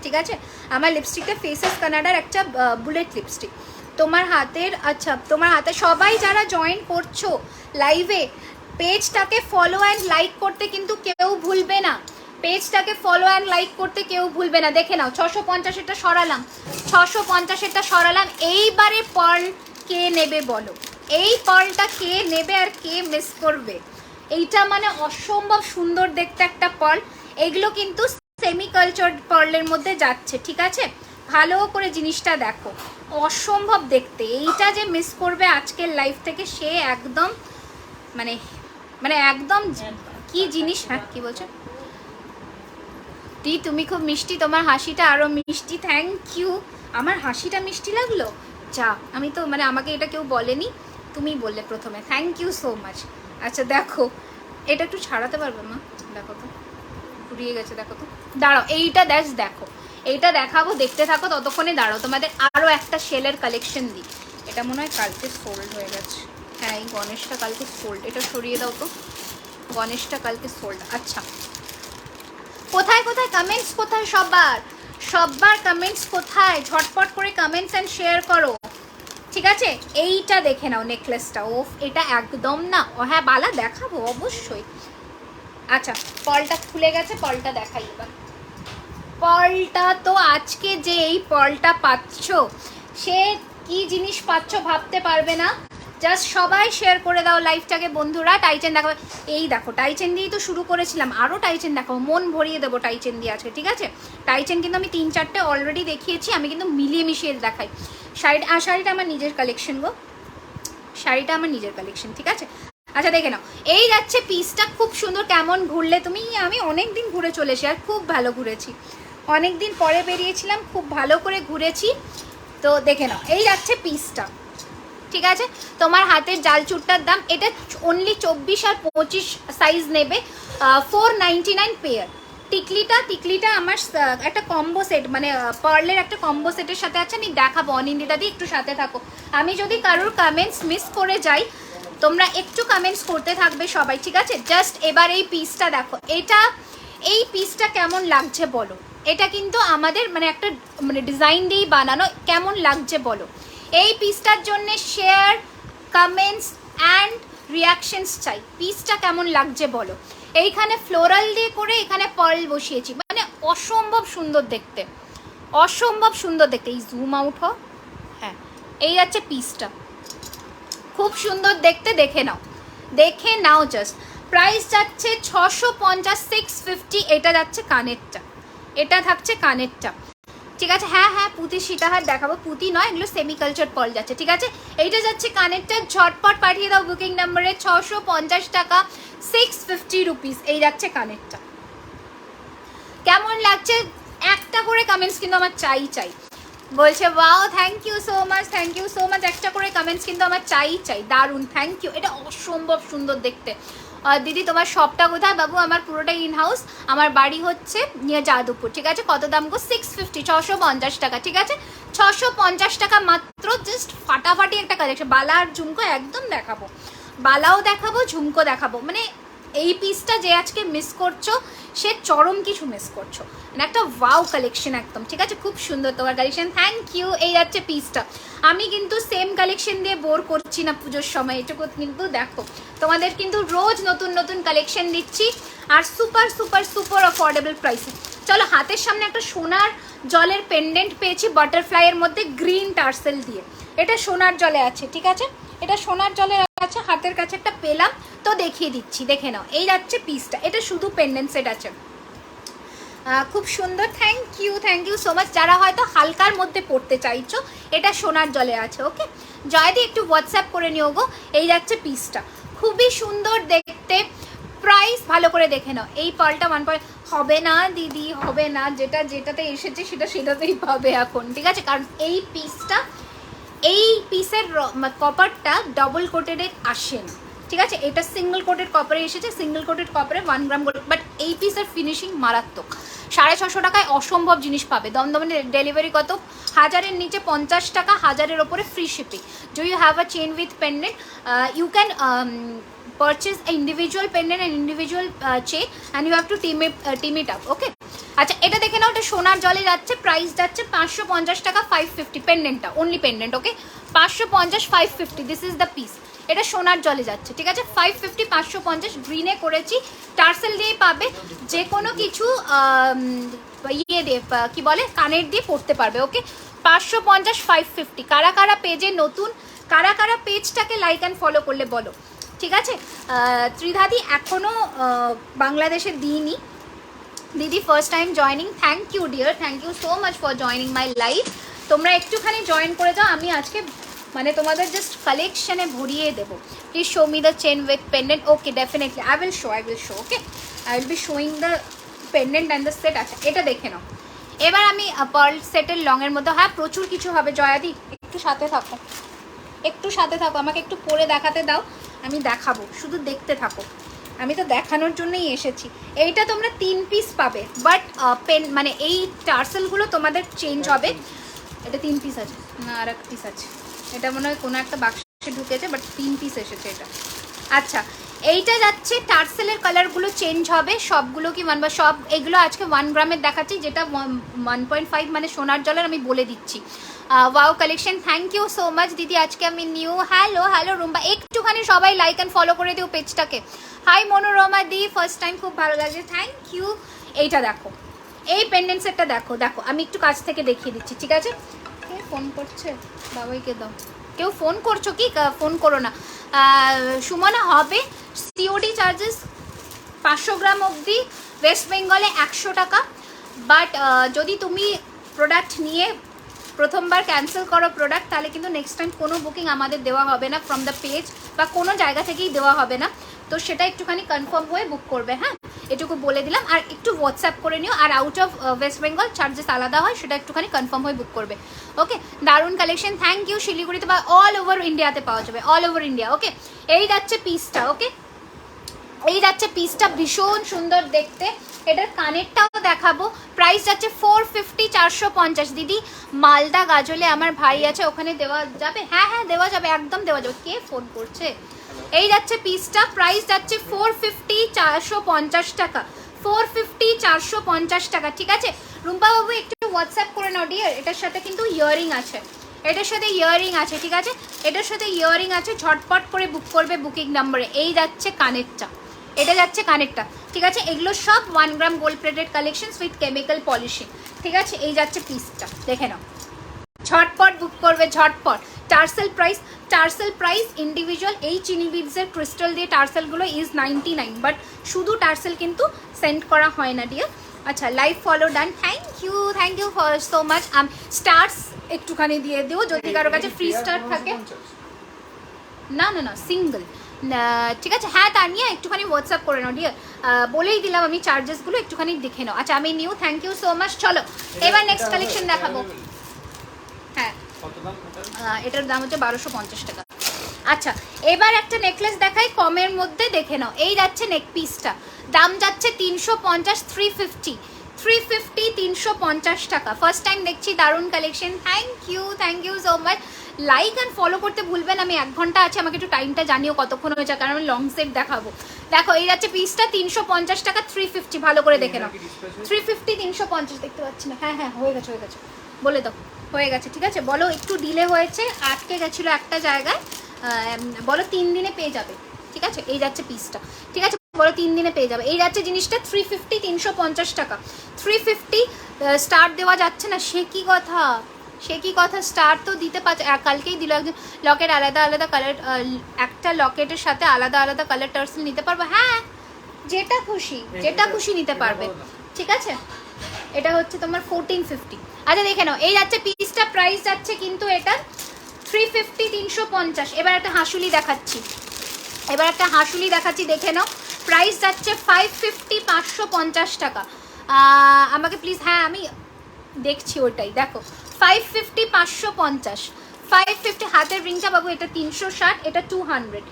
ঠিক আছে। আমার লিপস্টিকটা ফেসেস কানাডার একটা বুলেট লিপস্টিক। তোমার হাতের, আচ্ছা তোমার হাতে সবাই যারা জয়েন করছো লাইভে, পেজটাকে ফলো অ্যান্ড লাইক করতে কিন্তু কেউ ভুলবে না, পেজটাকে ফলো অ্যান্ড লাইক করতে কেউ ভুলবে না। দেখে নাও 650-এরটা সরালাম, 650-এরটা সরালাম। এইবারে পার্ল কে নেবে বলো, এই পার্লটা কে নেবে আর কে মিস করবে? এইটা মানে অসম্ভব সুন্দর দেখতে একটা পার্ল। এগুলো কিন্তু সেমি কালচার্ড পার্লের মধ্যে যাচ্ছে, ঠিক আছে। ভালো করে জিনিসটা দেখো, অসম্ভব দেখতে। এইটা যে মিস করবে আজকের লাইফ থেকে, সে একদম মানে একদম কি জিনিস। হ্যাঁ কি বলছো? তুমি খুব মিষ্টি, তোমার হাসিটা আরো মিষ্টি। থ্যাংক ইউ, আমার হাসিটা মিষ্টি লাগলো, যা আমি তো মানে আমাকে এটা কেউ বলেনি, তুমি বললে প্রথমে, থ্যাংক ইউ সো মাচ। আচ্ছা দেখো, এটা একটু ছাড়াতে পারবে মা? দেখো তো ঘুরিয়ে গেছে, দেখো তো, দাঁড়াও এইটা দেখো, এইটা দেখাবো, দেখতে থাকো ততক্ষণে। দাঁড়াও তোমাদের আরও একটা শেলের কালেকশন দিই। এটা মনে হয় কালকে সোল্ড হয়ে গেছে। হ্যাঁ এই গণেশটা কালকে সোল্ড, এটা সরিয়ে দাও তো, গণেশটা কালকে সোল্ড। আচ্ছা কোথায় কমেন্টস, কোথায় সবার কমেন্টস কোথায়? ঝটপট করে কমেন্টস অ্যান্ড শেয়ার করো। ঠিক আছে, এইটা দেখে নাও নেকলেসটা, ওফ এটা একদম না, ও হ্যাঁ বালা দেখাবো অবশ্যই। আচ্ছা পলটা খুলে গেছে, পলটা দেখাই এবার। পলটা তো আজকে যে এই পলটা পাচ্ছ, সে কি জিনিস পাচ্ছ ভাবতে পারবে না। জাস্ট সবাই শেয়ার করে দাও লাইভটাকে বন্ধুরা। টাইচেন দেখাবো, এই দেখো টাইচেন দিয়েই তো শুরু করেছিলাম, আরও টাইচেন দেখাবো, মন ভরিয়ে দেবো টাইচেন দিয়ে আজকে, ঠিক আছে। টাইচেন কিন্তু আমি 3-4টে অলরেডি দেখিয়েছি, আমি কিন্তু মিলিয়ে মিশিয়ে দেখাই। শাড়িটা আমার নিজের কালেকশন গো, শাড়িটা আমার নিজের কালেকশন, ঠিক আছে। আচ্ছা দেখে নাও, এই যাচ্ছে পিসটা, খুব সুন্দর। কেমন ঘুরলে তুমি? আমি অনেক দিন ঘুরে চলেছি আর খুব ভালো ঘুরেছি, অনেক দিন পরে বেরিয়েছিলাম, খুব ভালো করে ঘুরেছি। তো দেখে নাও, এই যাচ্ছে পিসটা, ঠিক আছে। তোমার হাতের জালচুটটার দাম, এটা অনলি 24 আর 25 সাইজ নেবে, 499 পেয়ার। টিকলিটা আমার একটা কম্বো সেট, মানে পার্লের একটা কম্বো সেটের সাথে আছে, আমি দেখাবো। অনিন্দিতা দি একটু সাথে থাকো, আমি যদি কারোর কমেন্টস মিস করে যাই তোমরা একটু কমেন্টস করতে থাকবে সবাই, ঠিক আছে। জাস্ট এবার এই পিসটা দেখো, এই পিসটা কেমন লাগছে বলো। এটা কিন্তু আমাদের মানে একটা মানে ডিজাইন দিয়েই বানানো, কেমন লাগছে বলো। এই পিসটার জন্য শেয়ার, কমেন্টস অ্যান্ড রিয়াকশনস চাই। পিসটা কেমন লাগছে বলো। এইখানে ফ্লোরাল দিয়ে করে এখানে পার্ল বসিয়েছি, মানে অসম্ভব সুন্দর দেখতে, অসম্ভব সুন্দর দেখতে। এই জুম আউট হো, হ্যাঁ এই যাচ্ছে পিসটা, খুব সুন্দর দেখতে, দেখে নাও, দেখে নাও জাস্ট। প্রাইস যাচ্ছে 650, 650। এটা যাচ্ছে কানেরটা, এটা থাকছে কানেরটা, ঠিক আছে। হ্যাঁ হ্যাঁ পুঁতি সীতাহার দেখাবো, পুঁতি নয় এগুলো সেমি কালচার পল যাচ্ছে, ঠিক আছে। এইটা যাচ্ছে কানেরটা, ঝটপট পাঠিয়ে দাও বুকিং নাম্বারে। 650 টাকা, 650 রুপিস, এই যাচ্ছে কানেরটা। কেমন লাগছে একটা করে কমেন্টস কিন্তু আমার চাই। বলছে wow thank you so much, thank you so much, একটা করে কমেন্টস কিন্তু আমার চাই, দারুণ, থ্যাংক ইউ। এটা অসম্ভব সুন্দর দেখতে। দিদি তোমার শপটা কোথায়? বাবু আমার পুরোটাই ইন হাউস, আমার বাড়ি হচ্ছে নিয়ে যাদবপুর, ঠিক আছে। কত দাম গো? 650, 650 টাকা, ঠিক আছে। 650 টাকা মাত্র, জাস্ট ফাটাফাটি একটা কালেকশন। বালা আর ঝুমকো একদম দেখাবো, বালাও দেখাবো, ঝুমকো দেখাবো, মানে এই পিসটা যে আজকে মিস করছো সে চরম কিছু মিস করছো, মানে একটা ওয়াও কালেকশন একদম, ঠিক আছে। খুব সুন্দর তোমার কালেকশন, থ্যাংক ইউ। এই যাচ্ছে পিসটা। আমি কিন্তু সেম কালেকশন দিয়ে বোর করছি না পুজোর সময়, এটুকু কিন্তু দেখো, তোমাদের কিন্তু রোজ নতুন নতুন কালেকশন দিচ্ছি আর সুপার সুপার সুপার অফোর্ডেবল প্রাইসে। চলো, হাতের সামনে একটা সোনার জলের পেন্ডেন্ট পেয়েছি বাটারফ্লাইয়ের মধ্যে গ্রিন টার্সেল দিয়ে, এটা সোনার জলে আছে, ঠিক আছে। এটা সোনার জলে আছে, হাতের কাছে একটা পেলাম তো দেখিয়ে দিচ্ছি, দেখে নাও। এই যাচ্ছে পিসটা, এটা শুধু পেন্ডেন্ট সেট আছে, খুব সুন্দর। Thank you so much. যারা হয়তো হালকার মধ্যে পড়তে চাইছো, এটা সোনার জলে আছে, ওকে। জয়দি একটু হোয়াটসঅ্যাপ করে নিও গো। এই যাচ্ছে পিসটা, খুবই সুন্দর দেখতে। প্রাইস ভালো করে দেখে নাও। এই পালটা 1 হবে না দিদি, হবে না, যেটাতে এসেছে সেটাতেই পাবে এখন, ঠিক আছে। কারণ এই পিসের কপারটা ডবল কোটেডে আসে না, ঠিক আছে। এটা সিঙ্গেল কোটেড কপারে এসেছে, সিঙ্গেল কোটেড কপারে 1 গ্রাম গোল্ড, বাট এই পিসের ফিনিশিং মারাত্মক। 650 টাকায় অসম্ভব জিনিস পাবে। দমদমে ডেলিভারি কত? 1000-এর নিচে 50 টাকা, 1000-এর ওপরে free shipping. Do you have a chain with pendant? You can purchase an individual pendant and individual chain and you have to team it up, okay। আচ্ছা এটা দেখে নাও, এটা সোনার জলে যাচ্ছে, প্রাইস যাচ্ছে 550 টাকা, 550 পেন্ডেন্টটা, only pendant, okay. 550, 550, this is the piece. এটা সোনার জলে যাচ্ছে, ঠিক আছে। 550, 550 গ্রিনে করেছি, টার্সেল দিয়ে পাবে। যে কোনো কিছু ইয়ে দিয়ে কি বলে কানের দিয়ে পড়তে পারবে, ওকে। 550, 550। কারা কারা পেজে নতুন, কারা কারা পেজটাকে লাইক অ্যান্ড ফলো করলে বলো, ঠিক আছে। ত্রিধাদি এখনও বাংলাদেশে দিইনি দিদি, first time joining. Thank you dear, thank you so much for joining my live. তোমরা একটুখানি জয়েন করে যাও, আমি আজকে মানে তোমাদের জাস্ট কালেকশনে ভরিয়ে দেবো। Please show me the chain with pendant, okay definitely I will show, okay. I will be showing the pendant and the set. আচ্ছা এটা দেখে নাও। এবার আমি পার্ল সেটের লংয়ের মধ্যে, হ্যাঁ প্রচুর কিছু হবে জয়াদি, একটু সাথে থাকো, আমাকে একটু পরে দেখাতে দাও, আমি দেখাবো, শুধু দেখতে থাকো। আমি তো দেখানোর জন্যই এসেছি। এইটা তোমরা 3 পিস পাবে, বাট মানে এই টার্সেলগুলো তোমাদের চেঞ্জ হবে। এটা 3 পিস আছে না, আর 1 পিস আছে, এটা মনে হয় কোনো একটা বাক্সে ঢুকেছে, বাট 3 পিস এসেছে এটা। আচ্ছা এইটা যাচ্ছে টার্সেলের কালারগুলো চেঞ্জ হবে সবগুলো কি বা সব এগুলো আজকে 1 গ্রামের দেখাচ্ছি, যেটা 1.5 মানে সোনার জলের আমি বলে দিচ্ছি। Wow collection, thank you so much di, আজকে আমি নিউ। হ্যালো হ্যালো রুম্বা, একটুখানি সবাই লাইক অ্যান্ড ফলো করে দিও পেজটাকে। হাই মনোরমা দি, ফার্স্ট টাইম, খুব ভালো লাগছে, থ্যাংক ইউ। এইটা দেখো, এই পেন্ডেন্ট সেটটা দেখো, দেখো আমি একটু কাছ থেকে দেখিয়ে দিচ্ছি, ঠিক আছে? কে ফোন করছে? বাবাইকে দাও। কেউ ফোন করছো কি? ফোন করো না। সুমনা হবে সিওডি চার্জেস 500 গ্রাম অবধি ওয়েস্ট বেঙ্গলে 100 টাকা। বাট যদি তুমি প্রোডাক্ট নিয়ে প্রথমবার ক্যান্সেল করো প্রোডাক্ট, তাহলে কিন্তু নেক্সট টাইম কোনো বুকিং আমাদের দেওয়া হবে না ফ্রম দ্য পেজ, বা কোনো জায়গা থেকেই দেওয়া হবে না। তো সেটা একটুখানি কনফার্ম হয়ে বুক করবে, হ্যাঁ, এটুকু বলে দিলাম। আর একটু হোয়াটসঅ্যাপ করে নিও, আর out of West Bengal charges আলাদা হয়, সেটা একটুখানি কনফার্ম হয়ে বুক করবে। ওকে, দারুণ কালেকশন, থ্যাংক ইউ। শিলিগুড়িতে বা অল ওভার ইন্ডিয়াতে পাওয়া যাবে, অল ওভার ইন্ডিয়া। ওকে, এই যাচ্ছে পিসটা। ওকে, এই যাচ্ছে পিসটা, ভীষণ সুন্দর দেখতে। এটার কানেরটাও দেখাবো। প্রাইস যাচ্ছে 450, 450। দিদি মালদা গাজলে আমার ভাই আছে, ওখানে দেওয়া যাবে? হ্যাঁ হ্যাঁ দেওয়া যাবে, একদম দেওয়া যাবে। কে ফোন করছে? এই যাচ্ছে পিসটা, প্রাইস যাচ্ছে 450, 450 টাকা। 450, 450 টাকা, ঠিক আছে? রুম্পা বাবু একটু হোয়াটসঅ্যাপ করে নাও ডিয়ার। এটার সাথে কিন্তু ইয়ারিং আছে, এটার সাথে ইয়ারিং আছে, ঠিক আছে? এটার সাথে ইয়ারিং আছে, ঝটপট করে বুক করবে বুকিং নাম্বারে। এই যাচ্ছে কানেরটা, এটা যাচ্ছে কানেরটা, ঠিক আছে? এগুলো সব 1 gram gold plated collection with chemical polishing, ঠিক আছে? এই যাচ্ছে পিসটা, দেখে নাও, ঝটপট বুক করবে, ঝটপট। টার্সেল প্রাইস ইন্ডিভিজুয়াল এই চিনি বিডসের ক্রিস্টাল দিয়ে টার্সেলগুলো ইজ 99, বাট শুধু টার্সেল কিন্তু সেন্ড করা হয় না ডিয়ার। আচ্ছা, live follow done, thank you for so much. Stars একটুখানি দিয়ে দিও যদি কারো কাছে ফ্রি স্টার থাকে। না না না, সিঙ্গেল, ঠিক আছে? হ্যাঁ তানিয়া, একটুখানি হোয়াটসঅ্যাপ করে নাও ডিয়ার, বলেই দিলাম আমি চার্জেসগুলো, একটুখানি দেখে নাও। আচ্ছা, আমি new, thank you so much. চলো এবার নেক্সট কালেকশন দেখাবো। হ্যাঁ, এটার দাম হচ্ছে 1250 টাকা। আচ্ছা, এবার একটা নেকলেস দেখাই কমের মধ্যে, দেখে নাও। এই যাচ্ছে নেক পিসটা, দাম যাচ্ছে 350, 350, 350 টাকা। ফার্স্ট টাইম দেখছি, দারুণ collection, thank you so much. Like and follow করতে ভুলবেন। আমি 1 ঘন্টা আছে, আমাকে একটু টাইমটা জানিও কতক্ষণ হয়েছে, কারণ আমি লং সেট দেখাবো। দেখো, এই যাচ্ছে পিসটা 350 টাকা, 350, ভালো করে দেখে নাও। 350, 350 দেখতে পাচ্ছি না। হ্যাঁ হ্যাঁ, হয়ে গেছে বলে দাও, হয়ে গেছে, ঠিক আছে? বলো একটু ডিলে হয়েছে, আটকে গেছিলো একটা জায়গায়, বলো 3 দিনে পেয়ে যাবে, ঠিক আছে? এই যাচ্ছে পিসটা, ঠিক আছে? বলো 3 দিনে পেয়ে যাবে। এই যাচ্ছে জিনিসটা 350, 350 টাকা। 350 স্টার দেওয়া যাচ্ছে না, সে কি কথা, স্টার তো দিতে পারছে, কালকেই দিল একজন। লকেট আলাদা আলাদা কালার, একটা লকেটের সাথে আলাদা আলাদা কালার টার্সেল নিতে পারবো, হ্যাঁ, যেটা খুশি নিতে পারবে, ঠিক আছে? এটা হচ্ছে তোমার 1450। আচ্ছা, দেখে নাও, এই যাচ্ছে পিসটা, প্রাইস যাচ্ছে কিন্তু এটা 350, 350। এবার একটা হাসুলি দেখাচ্ছি, দেখে নাও। প্রাইস যাচ্ছে 550, 550 টাকা। আমাকে প্লিজ, হ্যাঁ আমি দেখছি ওটাই, দেখো 550, 550, 550। হাতের রিংটা বাবু, এটা 360, এটা 200,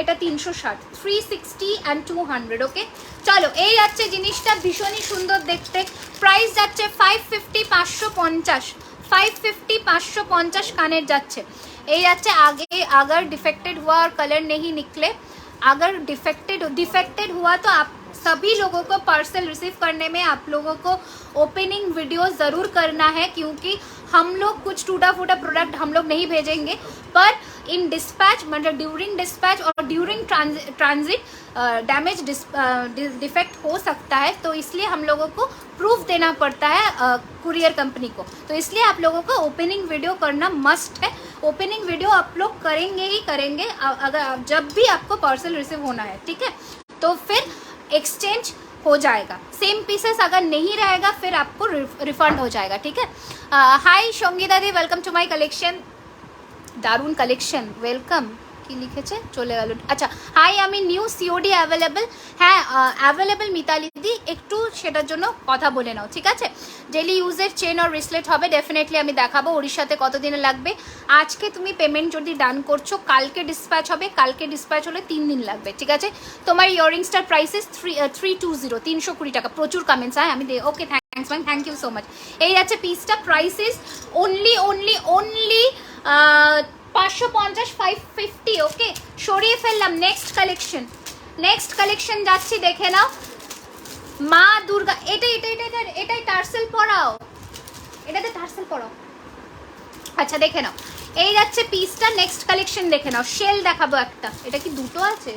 এটা 360, 360 অ্যান্ড 200। ওকে, চলো, এই যাচ্ছে জিনিসটা, ভীষণই সুন্দর দেখতে। প্রাইস যাচ্ছে 550, 550, 550, 550 কানের যাচ্ছে। এই যাচ্ছে अगर डिफेक्टेड हुआ और कलर नहीं निकले, अगर डिफेक्टेड हुआ तो आप सभी लोगों को पार्सल रिसीव करने में आप लोगों को ओपनिंग वीडियो ज़रूर करना है, क्योंकि हम लोग कुछ टूटा फूटा प्रोडक्ट हम लोग नहीं भेजेंगे, पर इन डिस्पैच मतलब ड्यूरिंग डिस्पैच और ड्यूरिंग ट्रांजिट डैमेज डिफेक्ट हो सकता है, तो इसलिए हम लोगों को प्रूफ देना पड़ता है कुरियर कंपनी को। तो इसलिए आप लोगों को ओपनिंग वीडियो करना मस्ट है। ओपनिंग वीडियो आप लोग करेंगे ही करेंगे अगर जब भी आपको पार्सल रिसीव होना है, ठीक है? तो फिर एक्सचेंज हो जाएगा, सेम पीसेस अगर नहीं रहेगा फिर आपको रिफंड हो जाएगा, ठीक है? हाय সঙ্গীতা দি, ওয়েলকাম টু মাই কালেকশন, দারুণ কালেকশন, ওয়েলকাম। কি লিখেছে, চলে গেল। আচ্ছা, হাই, আমি নিউ, সিওডি অ্যাভেলেবেল? হ্যাঁ অ্যাভেলেবেল মিতালি দি, একটু সেটার জন্য কথা বলে নাও, ঠিক আছে? ডেলি ইউজের চেন আর রিসলেট হবে, ডেফিনেটলি আমি দেখাবো। উড়িষ্যাতে কতদিনে লাগবে? আজকে তুমি পেমেন্ট যদি ডান করছো, কালকে ডিসপ্যাচ হবে, কালকে ডিসপ্যাচ হলে 3 দিন লাগবে, ঠিক আছে? তোমার ইয়ারিংসটার প্রাইসেস 320, 320 টাকা। প্রচুর কমেন্টস, হ্যাঁ আমি okay, thanks ma'am, thank you so much. এই যাচ্ছে পিসটা, প্রাইসেস অনলি 550 550 ওকে, সরিয়ে ফেললাম। নেক্সট কালেকশন যাচ্ছি, দেখে নাও। মা দুর্গা, এটাই টার্সেল পরাও, এটাতে টার্সেল পরাও। আচ্ছা দেখে নাও, এই যাচ্ছে পিসটা। নেক্সট কালেকশন দেখে নাও, শেল দেখাবো একটা। এটা কি দুটো আছে?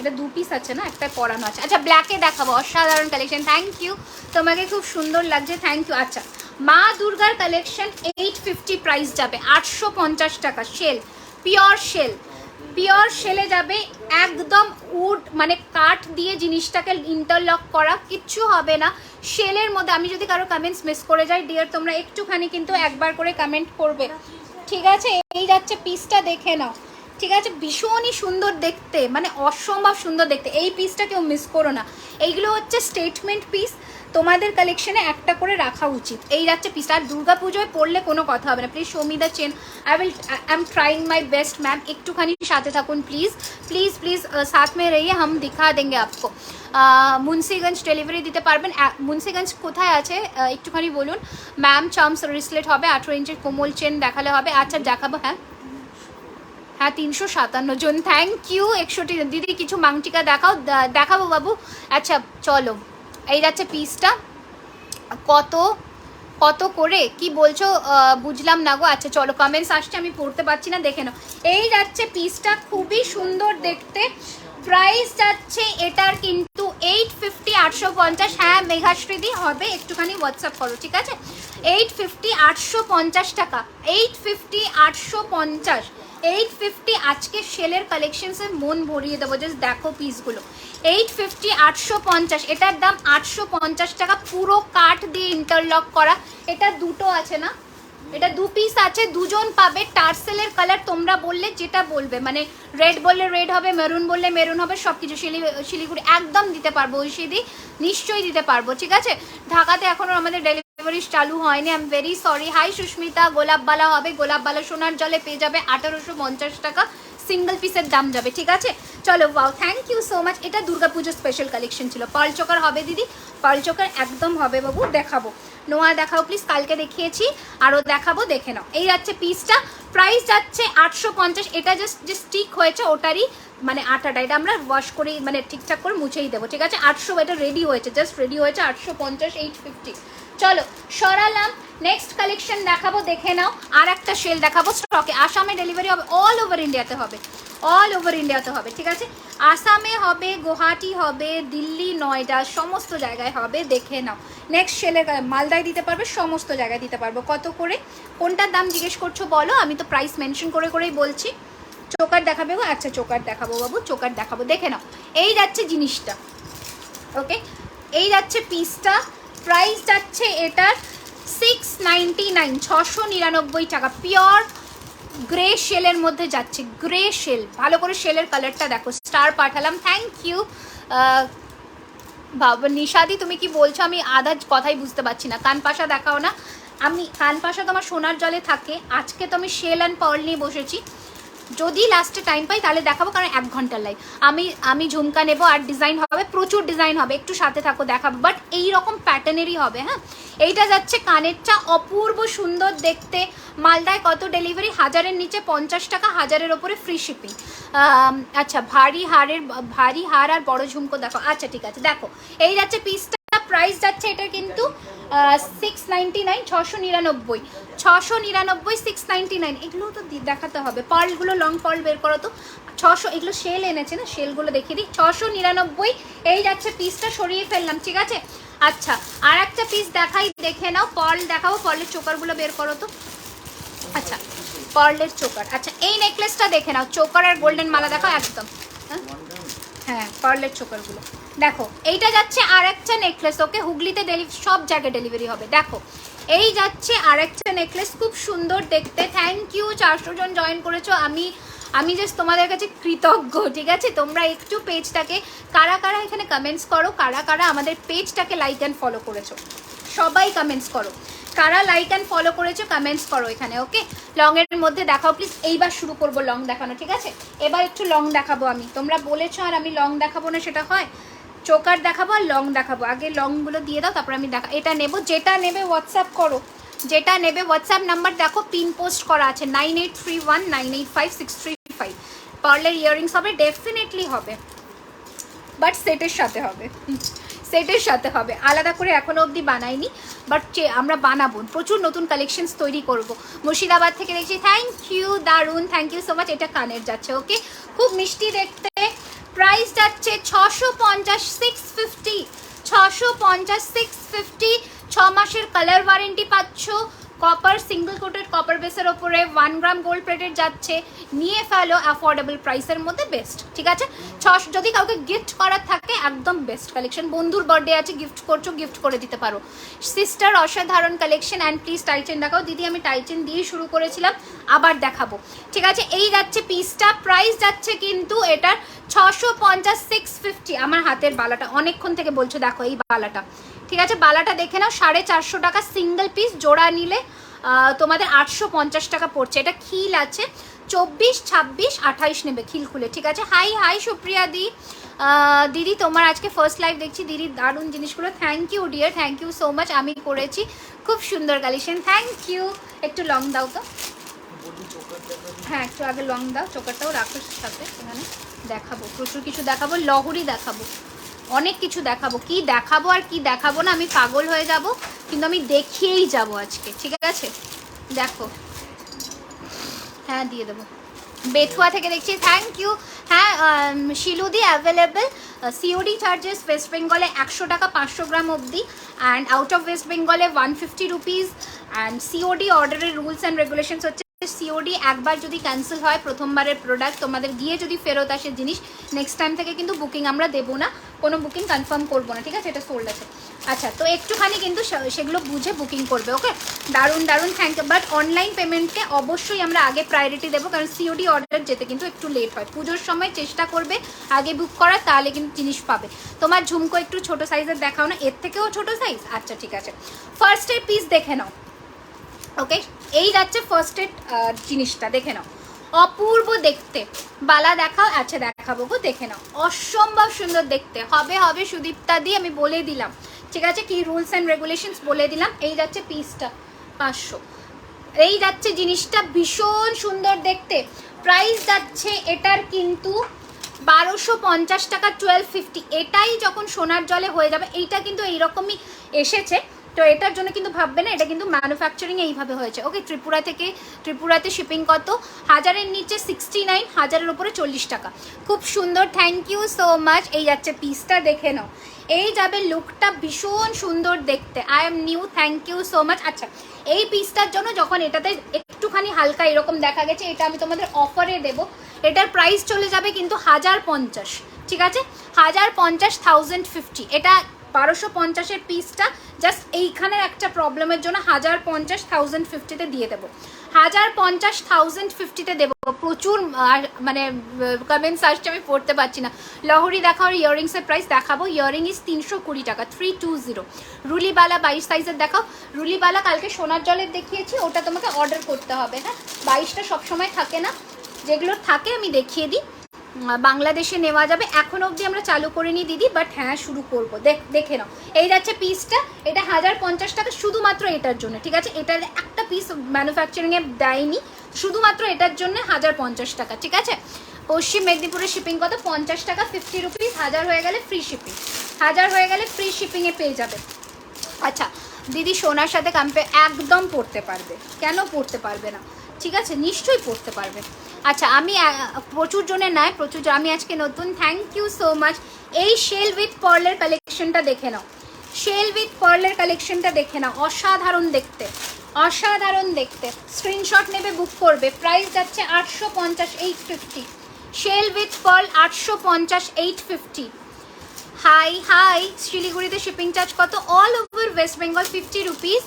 এটা 2 পিস আছে না, একটা পরানো আছে। আচ্ছা ব্ল্যাকে দেখাবো, অসাধারণ কালেকশন। থ্যাংক ইউ, তোমাকে খুব সুন্দর লাগছে, থ্যাংক ইউ। আচ্ছা মা দুর্গার কালেকশন 850 প্রাইস যাবে, 850 টাকা। শেল, পিওর শেলে যাবে, একদম উড মানে কাঠ দিয়ে জিনিসটাকে ইন্টারলক করা, কিচ্ছু হবে না শেলের মধ্যে। আমি যদি কারো কমেন্টস মিস করে যাই ডিয়ার, তোমরা একটুখানি কিন্তু একবার করে কমেন্ট করবে, ঠিক আছে? এই যাচ্ছে পিসটা, দেখে নাও, ঠিক আছে? ভীষণই সুন্দর দেখতে, মানে অসম্ভব সুন্দর দেখতে। এই পিসটা কেউ মিস করো না। এইগুলো হচ্ছে স্টেটমেন্ট পিস, তোমাদের কালেকশনে একটা করে রাখা উচিত। এই যাচ্ছে পিসটা। আর দুর্গা পুজোয় পড়লে কোনো কথা হবে না। Please show me the chain, I am trying my best ma'am. একটুখানি সাথে থাকুন প্লিজ প্লিজ প্লিজ, সাথ মে রহিয়ে, হাম দিখা দেঙ্গে আপকো। মুন্সিগঞ্জ ডেলিভারি দিতে পারবেন? মুন্সিগঞ্জ কোথায় আছে একটুখানি বলুন ম্যাম। চার্মস রিসলেট হবে, 18 ইঞ্চের কোমল চেন দেখালে হবে। আচ্ছা দেখাবো, হ্যাঁ 357 জন, থ্যাংক ইউ। 61 দিদি কিছু মাংটিকা দেখাও, দেখাবো বাবু। আচ্ছা চলো, এই যাচ্ছে পিসটা। কত করে কি বলছো বুঝলাম না গো। আচ্ছা চলো, কমেন্টস আসছে, আমি পড়তে পারছি না, দেখে নাও। এই যাচ্ছে পিসটা, খুবই সুন্দর দেখতে। প্রাইস যাচ্ছে এটার কিন্তু 850 850। হ্যাঁ মেঘাশ্রীদি হবে, একটুখানি হোয়াটসঅ্যাপ করো, ঠিক আছে? 850 850 টাকা, 850 850 850। আজকে শেলের কালেকশনসে মন ভরিয়ে দেবো, জাস্ট দেখো পিসগুলো। 850 850, এটার দাম 850 টাকা, পুরো কাঠ দিয়ে ইন্টারলক করা। এটা দুটো আছে না, এটা 2 পিস আছে, দুজন পাবে। টার্সেলের কালার তোমরা বললে যেটা বলবে, মানে রেড বললে রেড হবে, মেরুন বললে মেরুন হবে, সব কিছু। শিলিগুড়ি একদম দিতে পারবো, ঐশীদি নিশ্চয়ই দিতে পারবো, ঠিক আছে? ঢাকাতে এখনও আমাদের ডেলিভারি চালু হয়নি, I am very sorry. Hi Susmita, গোলাপবালা হবে, গোলাপবালা সোনার জলে পেয়ে যাবে 1850 টাকা, সিঙ্গেল পিসের দাম যাবে, ঠিক আছে? চলো, wow, thank you so much. এটা দুর্গাপুজোর স্পেশাল কালেকশন ছিল। পার্ল চোকার হবে দিদি, পার্ল চোকার একদম হবে বাবু, দেখাবো। নোয়া দেখাও প্লিজ, কালকে দেখিয়েছি, আরও দেখাবো, দেখে নাও। এই যাচ্ছে পিসটা, প্রাইস যাচ্ছে 850। এটা জাস্ট যে স্টিক হয়েছে ওটারই মানে আটাটা, এটা আমরা ওয়াশ করেই মানে ঠিকঠাক করে মুছেই দেবো, ঠিক আছে? 800, এটা রেডি হয়েছে, জাস্ট রেডি হয়েছে 850 850। চলো সরালাম, নেক্সট কালেকশন দেখাবো, দেখে নাও। আর একটা শেল দেখাবো স্টকে, আসামে ডেলিভারি হবে, অল ওভার ইন্ডিয়াতে হবে, অল ওভার ইন্ডিয়াতে হবে, ঠিক আছে? আসামে হবে, গুয়াহাটি হবে, দিল্লি, নয়ডা, সমস্ত জায়গায় হবে, দেখে নাও। নেক্সট শেলের মালদায় দিতে পারবে, সমস্ত জায়গায় দিতে পারবো। কত করে, কোনটার দাম জিজ্ঞেস করছো বলো, আমি তো প্রাইস মেনশন করে করেই বলছি। চোকার দেখাবে গো? আচ্ছা চোকার দেখাবো বাবু, চোকার দেখাবো, দেখে নাও। এই যাচ্ছে জিনিসটা, ওকে? এই যাচ্ছে পিসটা, প্রাইস যাচ্ছে এটার 699 699 টাকা। পিওর গ্রে শেলের মধ্যে যাচ্ছে, গ্রে শেল। ভালো করে শেলের কালারটা দেখো, স্টার পাঠালাম, থ্যাংক ইউ। বাবা নিশাদি তুমি কি বলছো, আমি আধা কথাই বুঝতে পারছি না। কানপাশা দেখাও না, আমি কানপাশা তোমার সোনার জলে থাকে। আজকে তো আমি শেল অ্যান্ড পার্ল নিয়ে বসেছি, যদি লাস্টে টাইম পাই তাহলে দেখাবো, কারণ 1 ঘন্টার লাইভ। আমি ঝুমকা নেবো, আর ডিজাইন হবে, প্রচুর ডিজাইন হবে, একটু সাথে থাকো, দেখাবো। বাট এইরকম প্যাটার্নেরই হবে, হ্যাঁ? এইটা যাচ্ছে কানেরটা, অপূর্ব সুন্দর দেখতে। মালদায় কত ডেলিভারি? 1000-এর নিচে 50 টাকা, 1000-এর ওপরে ফ্রি শিপিং। আচ্ছা ভারী হার আর বড় ঝুমকো দেখো। আচ্ছা ঠিক আছে, দেখো এই যাচ্ছে পিসটা, প্রাইস যাচ্ছে এটা কিন্তু 699 699 699 699। এগুলো তো দেখাতে হবে, পার্লগুলো লং পার্ল বের করো তো। 600, এগুলো শেল এনেছে না, শেলগুলো দেখিয়ে দিই। 699 এই যাচ্ছে পিসটা, সরিয়ে ফেললাম, ঠিক আছে? আচ্ছা আর একটা পিস দেখাই, দেখে নাও। পার্ল দেখাবো, পার্লের চোকারগুলো বের করো তো। আচ্ছা পার্লের চোকার, আচ্ছা এই নেকলেসটা দেখে নাও, চোকার আর গোল্ডেন মালা দেখাও একদম। হ্যাঁ পার্লের চোকারগুলো দেখো। এইটা যাচ্ছে আর একটা নেকলেস, ওকে? হুগলিতে সব জায়গায় ডেলিভারি হবে। দেখো এই যাচ্ছে আর একটা নেকলেস, খুব সুন্দর দেখতে। থ্যাংক ইউ, 400 জন জয়েন করেছো, আমি জাস্ট তোমাদের কাছে কৃতজ্ঞ, ঠিক আছে? তোমরা একটু পেজটাকে, কারা কারা এখানে কমেন্টস করো, কারা কারা আমাদের পেজটাকে লাইক অ্যান্ড ফলো করেছো, সবাই কমেন্টস করো। কারা লাইক অ্যান্ড ফলো করেছো কমেন্টস করো এখানে, ওকে? লং এর মধ্যে দেখাও প্লিজ। এইবার শুরু করবো লং দেখানো, ঠিক আছে? এবার একটু লং দেখাবো আমি, তোমরা বলেছো আর আমি লং দেখাবো না, সেটা হয়? চোকার দেখাবো আর লং দেখাবো। আগে লংগুলো দিয়ে দাও, তারপর আমি এটা নেবো। যেটা নেবে হোয়াটসঅ্যাপ করো, যেটা নেবে হোয়াটসঅ্যাপ নাম্বার দেখো পিন পোস্ট করা আছে 9831985635। পার্লের ইয়াররিংস হবে, ডেফিনেটলি হবে, বাট সেটের সাথে হবে, সেটের সাথে হবে। আলাদা করে এখনো অবধি বানাইনি, বাট আমরা বানাবো, প্রচুর নতুন কালেকশনস তৈরি করব। মুর্শিদাবাদ থেকে দেখছি, থ্যাংক ইউ, দারুন, থ্যাংক ইউ সো মাচ। এটা কানের যাচ্ছে, ওকে, খুব মিষ্টি দেখতে। প্রাইস যাচ্ছে 650, 650, 650, 650। 6 মাসের কালার ওয়ারেন্টি পাচ্ছ। কপার সিঙ্গল কোটেড কপার বেসের ওপরে 1 গ্রাম গোল্ড প্লেটেড যাচ্ছে। নিয়ে ফেলো, অ্যাফোর্ডেবল প্রাইসের মধ্যে বেস্ট, ঠিক আছে। যদি কাউকে গিফট করার থাকে একদম বেস্ট কালেকশন। বন্ধুর বার্থডে আছে, গিফট করছো, গিফট করে দিতে পারো। সিস্টার অসাধারণ কালেকশন। অ্যান্ড প্লিজ টাইচেন দেখাও। দিদি আমি টাইচেন দিয়ে শুরু করেছিলাম, আবার দেখাবো, ঠিক আছে। এই যাচ্ছে পিসটা, প্রাইস যাচ্ছে কিন্তু এটার 650, 650। আমার হাতের বালাটা অনেকক্ষণ থেকে বলছো, দেখো এই বালাটা, ঠিক আছে। বালাটা দেখে নাও, 450 টাকা সিঙ্গেল পিস। জোড়া নিলে তোমাদের 850 টাকা পড়ছে। এটা খিল আছে, 24, 26, 28 নেবে খিল খুলে, ঠিক আছে। হাই হাই সুপ্রিয়া দি, দিদি তোমার আজকে ফার্স্ট লাইভ দেখছি দিদি, দারুণ জিনিসগুলো, thank you dear, thank you so much. আমি করেছি, খুব সুন্দর কালেকশন, থ্যাংক ইউ। একটু লং দাও তো, হ্যাঁ একটু আগে লং দাও, চোকারটাও রাখো সাথে। এখানে দেখাবো, প্রচুর কিছু দেখাবো, লহরি দেখাবো, অনেক কিছু দেখাবো। কি দেখাবো আর কি দেখাবো না, আমি পাগল হয়ে যাব, কিন্তু আমি দেখিয়েই যাব আজকে, ঠিক আছে। দেখো, হ্যাঁ দিয়ে দেবো। বেথুয়া থেকে দেখছি, থ্যাংক ইউ। হ্যাঁ শিলুদি অ্যাভেলেবেল। সিওডি চার্জেস ওয়েস্ট বেঙ্গলে 100 টাকা 500 গ্রাম অবধি, অ্যান্ড আউট অফ ওয়েস্ট বেঙ্গলে 150 রুপিস। অ্যান্ড সিওডি অর্ডারের রুলস অ্যান্ড রেগুলেশনস হচ্ছে, সিওডি একবার যদি ক্যান্সেল হয়, প্রথমবারের প্রোডাক্ট তোমাদের গিয়ে যদি ফেরত আসে জিনিস, নেক্সট টাইম থেকে কিন্তু বুকিং আমরা দেবো না, কোনো বুকিং কনফার্ম করবো না, ঠিক আছে। এটা সোল্ড আছে, আচ্ছা। তো একটুখানি কিন্তু সেগুলো বুঝে বুকিং করবে, ওকে। দারুণ দারুণ, থ্যাংক ইউ। বাট অনলাইন পেমেন্টকে অবশ্যই আমরা আগে প্রায়োরিটি দেবো, কারণ সিওডি অর্ডার যেতে কিন্তু একটু লেট হয়। পুজোর সময় চেষ্টা করবে আগে বুক করার, তাহলে কিন্তু জিনিস পাবে। তোমার ঝুমকো একটু ছোটো সাইজের দেখাও না, এর থেকেও ছোটো সাইজ, আচ্ছা ঠিক আছে। ফার্স্ট এড পিস দেখে নাও, ওকে। এই যাচ্ছে ফার্স্ট এড জিনিসটা, দেখে নাও, অপূর্ব দেখতে। বালা দেখাও, আচ্ছা দেখাবো গো, দেখে নাও, অসম্ভব সুন্দর দেখতে হবে। হবে সুদীপ্তা দি, আমি বলে দিলাম, ঠিক আছে, কি রুলস অ্যান্ড রেগুলেশনস বলে দিলাম। এই যাচ্ছে পিসটা 500। এই যাচ্ছে জিনিসটা, ভীষণ সুন্দর দেখতে। প্রাইস যাচ্ছে এটার কিন্তু 1250 টাকা, 1250। এটাই যখন সোনার জলে হয়ে যাবে, এইটা কিন্তু এইরকমই এসেছে, তো এটার জন্য কিন্তু ভাববে না, এটা কিন্তু ম্যানুফ্যাকচারিং এইভাবে হয়েছে, ওকে। ত্রিপুরা থেকে, ত্রিপুরাতে শিপিং কত, 1000-এর নিচে 69, 1000-এর উপরে 40 টাকা। খুব সুন্দর, থ্যাংক ইউ সো মাচ। এই যাচ্ছে পিসটা, দেখে নাও, এই যাবে লুকটা, ভীষণ সুন্দর দেখতে। I am new, thank you so much. আচ্ছা, এই পিসটার জন্য যখন এটাতে একটুখানি হালকা এরকম দেখা গেছে, এটা আমি তোমাদের অফারে দেবো। এটার প্রাইস চলে যাবে কিন্তু 1050, ঠিক আছে, 1050, 1050। এটা 1250-এর পিসটা জাস্ট এইখানের একটা প্রবলেমের জন্য 1050, 1050-তে দিয়ে দেবো। 1050, 1050-তে দেবো। প্রচুর মানে কমেন্টস আসছে, আমি পড়তে পারছি না। লহরি দেখাও, ইয়াররিংসের প্রাইস দেখাবো। ইয়াররিং ইজ 320 টাকা, 320। রুলিবালা 22 সাইজের দেখাও। রুলিবালা কালকে সোনার জলের দেখিয়েছি, ওটা তোমাকে অর্ডার করতে হবে, হ্যাঁ। 22টা সবসময় থাকে না, যেগুলো থাকে আমি দেখিয়ে দিই। বাংলাদেশে নেওয়া যাবে, এখন অবধি আমরা চালু করে নিই দিদি, বাট হ্যাঁ শুরু করবো, দেখে নাও। এই যাচ্ছে পিসটা, এটা 1050 টাকা শুধুমাত্র এটার জন্য, ঠিক আছে। এটার একটা পিস ম্যানুফ্যাকচারিংয়ে দেয়নি, শুধুমাত্র এটার জন্য 1050 টাকা, ঠিক আছে। পশ্চিম মেদিনীপুরের শিপিং কত, 50 টাকা, 50 রুপিস। 1000 হয়ে গেলে ফ্রি শিপিং, 1000 হয়ে গেলে ফ্রি শিপিংয়ে পেয়ে যাবে। আচ্ছা দিদি, সোনার সাথে একদম পড়তে পারবে, কেন পড়তে পারবে না, ঠিক আছে, নিশ্চয়ই পড়তে পারবে। আচ্ছা, আমি প্রচুর জনের নয়, আমি আজকে নতুন, থ্যাংক ইউ সো মাচ। এই শেল উইথ পার্লের কালেকশনটা দেখে নাও, শেল উইথ পার্লের কালেকশনটা দেখে নাও, অসাধারণ দেখতে, অসাধারণ দেখতে। স্ক্রিনশট নেবে, বুক করবে। প্রাইস যাচ্ছে 850, 850। Shell with pearl 850, 850। Hi hi, শিলিগুড়িতে শিপিং চার্জ কত, all over West Bengal 50 rupees.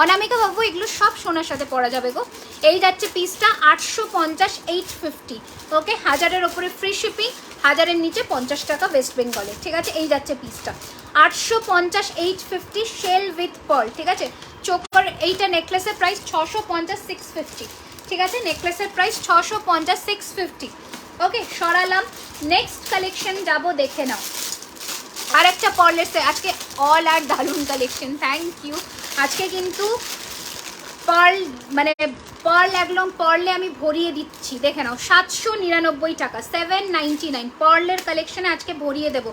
Anamika বাবু, এগুলো সব সোনার সাথে পরা যাবে গো। এই যাচ্ছে পিসটা 850, 850, ওকে। 1000-এর ওপরে ফ্রি শিপিং, 1000-এর নিচে 50 টাকা ওয়েস্ট বেঙ্গলে, ঠিক আছে। এই যাচ্ছে পিসটা 850, 850, শেল উইথ পার্ল, ঠিক আছে। চোকার এইটা নেকলেসের প্রাইস 650, 650, ঠিক আছে। নেকলেসের প্রাইস 650, 650, ওকে। সরালাম, নেক্সট কালেকশন যাবো, দেখে নাও। আর একটা পার্লের আজকে অল আর দারুণ কালেকশন, থ্যাংক ইউ। আজকে কিন্তু পার্ল মানে পার্ল একদম পার্লে আমি ভরিয়ে দিচ্ছি, দেখে নাও 799 টাকা, 799 পার্লের কালেকশনে আজকে ভরিয়ে দেব।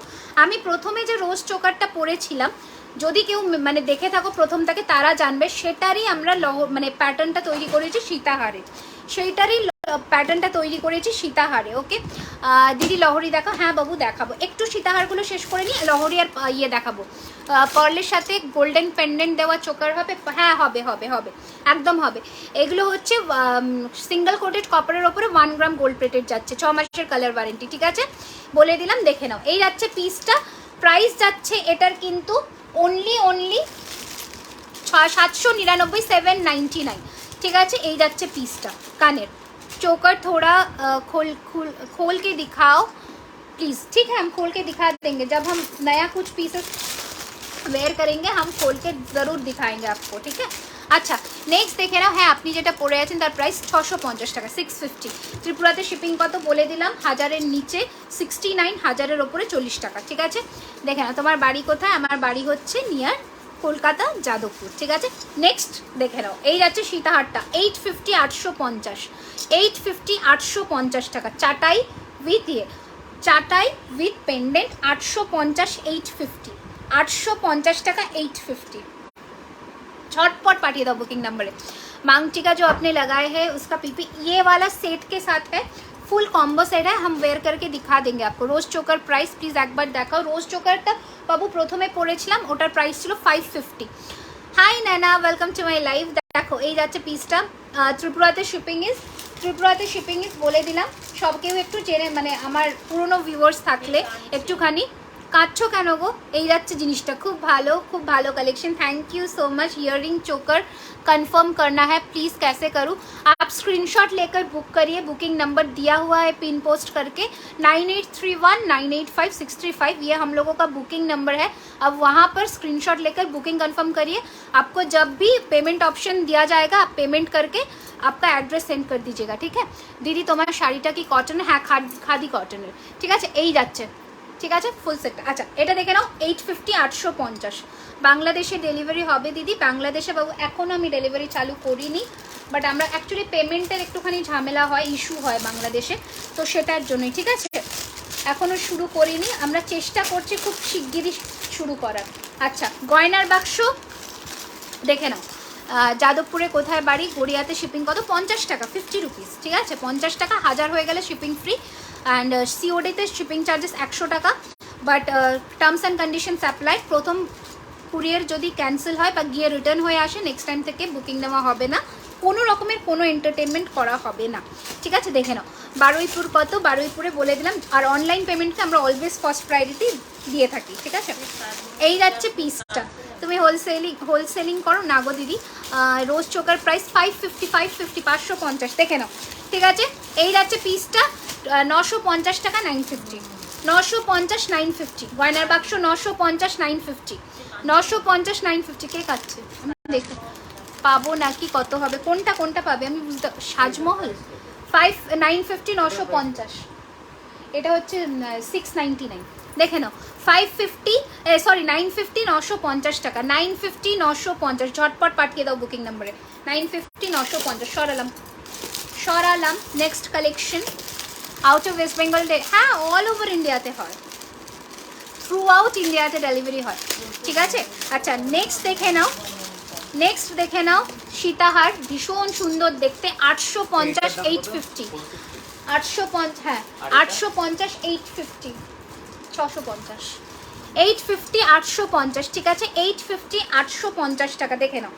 আমি প্রথমে যে রোজ চোকারটা পরেছিলাম, যদি কেউ মানে দেখে থাকো প্রথম থেকে তারা জানবে, সেটারই আমরা মানে প্যাটার্নটা তৈরি করেছি সীতাহারে, সেইটারই প্যাটার্নটা তৈরি করেছি সীতাহারে। ওকে দিদি লহরি দেখো, হ্যাঁ বাবু দেখাবো, একটু সীতাহারগুলো শেষ করে নিই, লহরি আর ইয়ে দেখাবো। পার্লের সাথে গোল্ডেন পেন্ডেন্ট দেওয়া চোকার হবে, হ্যাঁ হবে হবে হবে, একদম হবে। এগুলো হচ্ছে সিঙ্গেল কোটেড কপারের ওপরে 1 গ্রাম গোল্ড প্লেটেড যাচ্ছে, 6 মাসের কালার ওয়ারেন্টি, ঠিক আছে বলে দিলাম, দেখে নাও। এই যাচ্ছে পিসটা, প্রাইস যাচ্ছে এটার কিন্তু অনলি 799, 799, ঠিক আছে। এই যাচ্ছে পিসটা কানের चोकर, थोड़ा खोल के दिखाओ प्लीज़, ठीक है हम खोल के दिखा देंगे, जब हम नया कुछ पीसेस वेयर करेंगे हम खोल के ज़रूर दिखाएंगे आपको, ठीक है। अच्छा नेक्स्ट देखे नाओ, হ্যাঁ আপনি যেটা পরে আছেন তার প্রাইস 650 টাকা, 650। ত্রিপুরাতে শিপিং কত বলে দিলাম, 1000-এর নিচে 69, 1000-এর ওপরে 40 টাকা, ঠিক আছে। দেখে নাও তোমার বাড়ি কোথায়, আমার বাড়ি হচ্ছে নিয়ার কলকাতা যাদবপুর, ঠিক আছে। নেক্সট দেখে নাও, এই যাচ্ছে সীতাহারটা 850, 850, 850, 850 টাকা, চাটাই উইথ ইয়ে, চাটাই উইথ পেন্ডেন্ট 850, 850, 850 টাকা, 850। झटपट पाठिए दो बुकिंग नंबर है। मांगटिका जो आपने लगाए हैं उसका पीपी ये वाला सेट के साथ है, फुल कॉम्बो सेट है, हम वेयर करके दिखा देंगे आपको। रोज चोकर प्राइस प्लिज एक बार देखाओ, रोज चोकरটা বাবু প্রথমে পড়েছিলাম ওটার প্রাইস ছিল 550। হাই নানা, ওয়েলকাম টু মাই লাইভ। দেখো এই যাচ্ছে পিসটা, ত্রিপুরাতে শিপিং ইজ বলে দিলাম, সব কেউ একটু জেনে মানে আমার পুরনো ভিউয়ার্স থাকলে একটুখানি কাঁদছো কেন গো, এই যাচ্ছে জিনিসটা, খুব ভালো collection, thank you so much. Earring choker confirm करना है प्लीज़, कैसे करूँ, आप स्क्रीनशॉट लेकर बुक करिए, बुकिंग नंबर दिया हुआ है पिन पोस्ट करके 9831985635, ये हम लोगों का बुकिंग नंबर है। अब वहाँ पर स्क्रीनशॉट लेकर बुकिंग कंफर्म करिए, आपको जब भी पेमेंट ऑप्शन दिया जाएगा आप पेमेंट करके आपका एड्रेस सेंड कर दीजिएगा, ठीक है। दीदी तुम्हारा শাড়িটা কি কটন, হ্যাঁ খাদি কটনের, ঠিক আছে। এই যাচ্ছে, ঠিক আছে ফুল সেট। আচ্ছা এটা দেখে নাও 850, 850, বাংলাদেশে ডেলিভারি হবে দিদি, বাংলাদেশে বাবু এখনও আমি ডেলিভারি চালু করিনি, বাট আমরা অ্যাকচুয়ালি পেমেন্টের একটুখানি ঝামেলা হয়, ইস্যু হয় বাংলাদেশে, তো সেটার জন্যই, ঠিক আছে এখনও শুরু করিনি, আমরা চেষ্টা করছি খুব শিগগিরই শুরু করার। আচ্ছা গয়নার বাক্স দেখে নাও, যাদবপুরে কোথায় বাড়ি, গড়িয়াতে শিপিং কত, 50 টাকা, 50 রুপিস, ঠিক আছে 50 টাকা, 1000 হয়ে গেলে শিপিং ফ্রি, অ্যান্ড সিওডিতে শিপিং চার্জেস 100 টাকা, but terms and conditions apply. প্রথম কুরিয়ার যদি ক্যান্সেল হয় বা গিয়ে রিটার্ন হয়ে আসে, নেক্সট টাইম থেকে বুকিং নেওয়া হবে না, কোনো রকমের কোনো এন্টারটেনমেন্ট করা হবে না, ঠিক আছে। দেখে নাও বারুইপুর কত, বারুইপুরে বলে দিলাম, আর অনলাইন পেমেন্টকে আমরা অলওয়েজ ফার্স্ট প্রায়োরিটি দিয়ে থাকি, ঠিক আছে। এই যাচ্ছে পিসটা, তুমি হোলসেলিং করো না গো দিদি। রোজ চোকার প্রাইস 550, 550, 550, দেখে নাও, ঠিক আছে। এই যাচ্ছে পিসটা 950 টাকা, 950, 950, 950, গয়নার বাক্স 950, 950, 950, 950, কে কাটছে দেখো, পাবো নাকি কত হবে, কোনটা পাবে আমি বুঝতে, সাজমহল 950, 950, এটা হচ্ছে 699, দেখে নাও 550 সরি 950, 950 টাকা, 950, 950, ঝটপট পাঠিয়ে দাও বুকিং নাম্বারে, 950, 950। সরালাম next collection, out of West Bengal, হ্যাঁ অল ওভার ইন্ডিয়াতে হয়, থ্রু আউট ইন্ডিয়াতে ডেলিভারি হয়, ঠিক আছে। আচ্ছা নেক্সট দেখে নাও সীতাহার, ভীষণ সুন্দর দেখতে, 850, 850, 850, হ্যাঁ 850, 850, 650, 850, 850, ঠিক আছে 850, 850 টাকা, দেখে নাও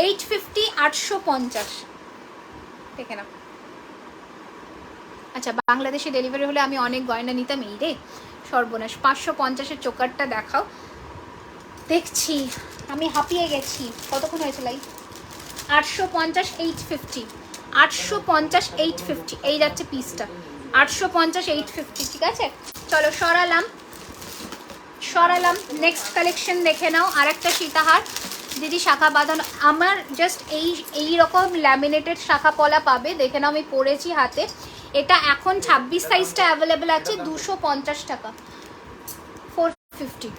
850, 850, দেখে নাও। আচ্ছা বাংলাদেশে ডেলিভারি হলে আমি অনেক গয়না নিতাম, এই রে সর্বনাশ। 550-এর চোকারটা দেখাও, দেখছি আমি হাঁপিয়ে গেছি, কতক্ষণ হয়েছে লাইভ। 850, 850, 850, 850, এই যাচ্ছে পিসটা 850, 850, ঠিক আছে। চলো সরালাম। নেক্সট কালেকশন দেখে নাও, আর একটা সীতাহার দিদি, শাখা বাঁধানো, আমার জাস্ট এই রকম ল্যামিনেটেড শাখা পলা পাবে, দেখে নাও আমি পরেছি হাতে, এটা এখন 26 সাইজটা অ্যাভেলেবেল আছে, 250 টাকা, 450,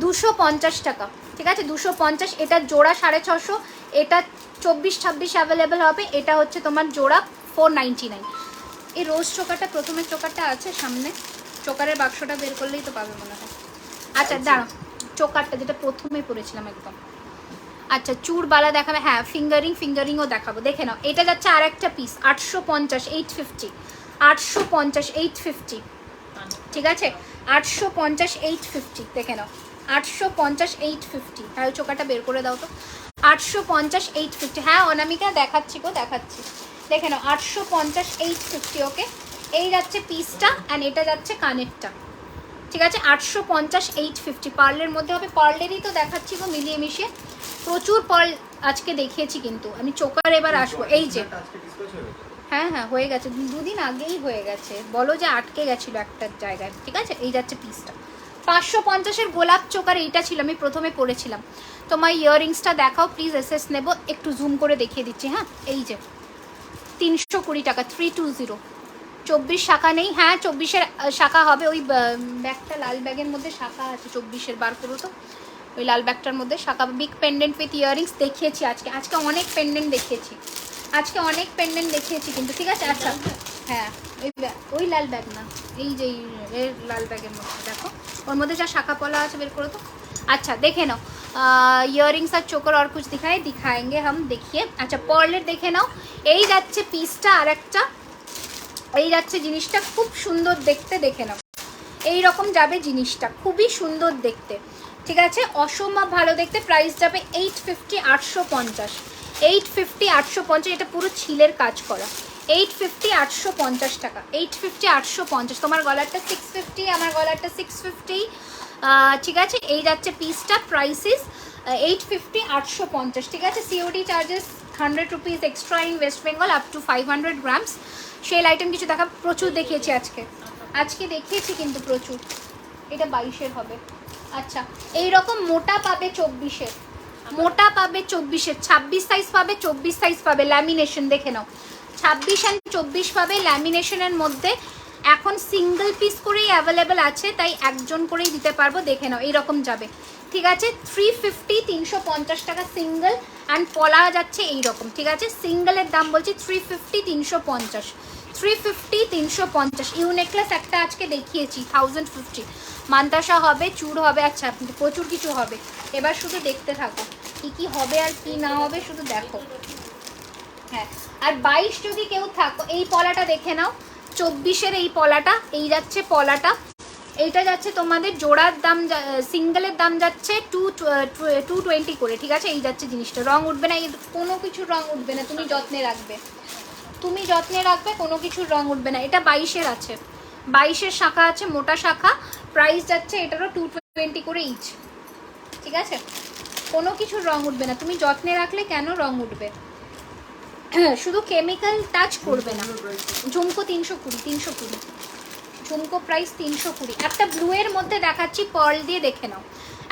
250 টাকা, ঠিক আছে 250, এটা জোড়া 650, এটা 24-26 অ্যাভেলেবেল হবে, এটা হচ্ছে তোমার জোড়া 499। এই রোজ চোকারটা, প্রথমের চোকারটা আছে সামনে, চোকারের বাক্সটা বের করলেই তো পাবে মনে হয়। আচ্ছা দাঁড়াও, চোকারটা যেটা প্রথমে পরেছিলাম একদম। আচ্ছা চুড়বালা দেখাবে, হ্যাঁ ফিঙ্গারিংও দেখাবো, দেখে নাও। এটা যাচ্ছে আর একটা পিস 850, 850, 850, 850, ঠিক আছে 850, 850, দেখে নাও 850, 850। হ্যাঁ ওই চোকাটা বের করে দাও তো। 850, 850, হ্যাঁ অনামিকা দেখাচ্ছি গো, দেখাচ্ছি, দেখে নাও 850, 850। ওকে, এই যাচ্ছে পিসটা অ্যান্ড এটা যাচ্ছে কানেরটা, ঠিক আছে 850, 850। পার্লের মধ্যে হবে, পার্লেরই তো দেখাচ্ছি গো মিলিয়ে মিশিয়ে, প্রচুর পার্ল আজকে দেখিয়েছি। কিন্তু আমি চোকার এবার আসবো, এই যে হ্যাঁ হ্যাঁ হয়ে গেছে, দুদিন আগেই হয়ে গেছে, বলো যে আটকে গেছিলো একটা জায়গায়, ঠিক আছে। এই যাচ্ছে পিসটা 550-এর গোলাপ চোকার, এইটা ছিল আমি প্রথমে পরেছিলাম। তোমার ইয়াররিংসটা দেখাও প্লিজ, এসএস নেবো, একটু জুম করে দেখিয়ে দিচ্ছি। হ্যাঁ এই যে 320 টাকা, 320। 24 শাখা নেই, হ্যাঁ 24-এর শাখা হবে, ওই ব্যাগটা লাল ব্যাগের মধ্যে শাখা আছে 24-এর, বার করো তো ওই লাল ব্যাগটার মধ্যে শাখা। বিগ পেন্ডেন্ট উইথ ইয়াররিংস দেখিয়েছি আজকে, আজকে অনেক পেন্ডেন্ট দেখিয়েছি, আজকে অনেক পেন্ডেন্ট দেখিয়েছি কিন্তু, ঠিক আছে। আচ্ছা হ্যাঁ ওই লাল ব্যাগ না, এই যে এর লাল ব্যাগের মধ্যে দেখো, ওর মধ্যে যা শাখা পলা আছে বের করো তো। अच्छा देखे नाओ ইয়াররিংস আর চোকার और कुछ दिखाएंगे हम, देखिए। अच्छा पर्लेर देखे नाओ, এই যাচ্ছে পিসটা, আর একটা এই যাচ্ছে জিনিসটা, খুব সুন্দর দেখতে, দেখে নাও এই রকম যাবে জিনিসটা, খুবই সুন্দর দেখতে, ঠিক আছে অসম্ভব ভালো দেখতে। প্রাইস যাবে 850, 850, 850, 850। এটা পুরো ছিলের কাজ করা, 850, 850 টাকা, 850, 850। তোমার গলারটা 650, আমার গলারটা 650, ঠিক আছে। এই যাচ্ছে পিসটা, প্রাইসিস 850, 850, ঠিক আছে। COD charges 100 rupees extra in West Bengal up to 500 grams. Sale item কিছু দেখা, প্রচুর দেখিয়েছি আজকে দেখিয়েছি কিন্তু প্রচুর। এটা 22-এর হবে। আচ্ছা এই রকম মোটা পাবে 24-এর, মোটা পাবে 24-এর, 26 সাইজ পাবে, 24 সাইজ পাবে, ল্যামিনেশন দেখে নাও, 26 অ্যান্ড 24 পাবে ল্যামিনেশনের মধ্যে। এখন সিঙ্গেল পিস করেই অ্যাভেলেবেল আছে, তাই একজন করেই দিতে পারবো, দেখে নাও এইরকম যাবে, ঠিক আছে। 350, 350 টাকা সিঙ্গেল, অ্যান্ড পলা যাচ্ছে এইরকম, ঠিক আছে। সিঙ্গেলের দাম বলছি 350, 350, 350, 350। ইউ নেকলেস একটা আজকে দেখিয়েছি 1050, মান্তাসা হবে, চূড় হবে, আচ্ছা প্রচুর কিছু হবে। এবার শুধু দেখতে থাকো কি কি হবে আর কি না হবে, শুধু দেখো। হ্যাঁ আর 22 যদি কেউ থাকো, এই পলাটা দেখে নাও, 24-এর এই পলাটা, এই যাচ্ছে পলাটা, এইটা যাচ্ছে তোমাদের জোড়ার দাম, সিঙ্গেলের দাম যাচ্ছে 220 করে, ঠিক আছে। এই যাচ্ছে জিনিসটা, রং উঠবে না, কোনো কিছুর রং উঠবে না, তুমি যত্নে রাখবে, তুমি যত্নে রাখবে, কোনো কিছুর রং উঠবে না। এটা 22-এর আছে, 22-এর শাখা আছে, মোটা শাখা। প্রাইস যাচ্ছে এটারও 220 করে ইচ, ঠিক আছে। কোনো কিছুর রং উঠবে না, তুমি যত্নে রাখলে কেন রং উঠবে, শুধু কেমিক্যাল টাচ করবে না। ঝুমকো 320, 320 ঝুমকো প্রাইস 320। একটা ব্লু এর মধ্যে দেখাচ্ছি, পার্ল দিয়ে দেখে নাও,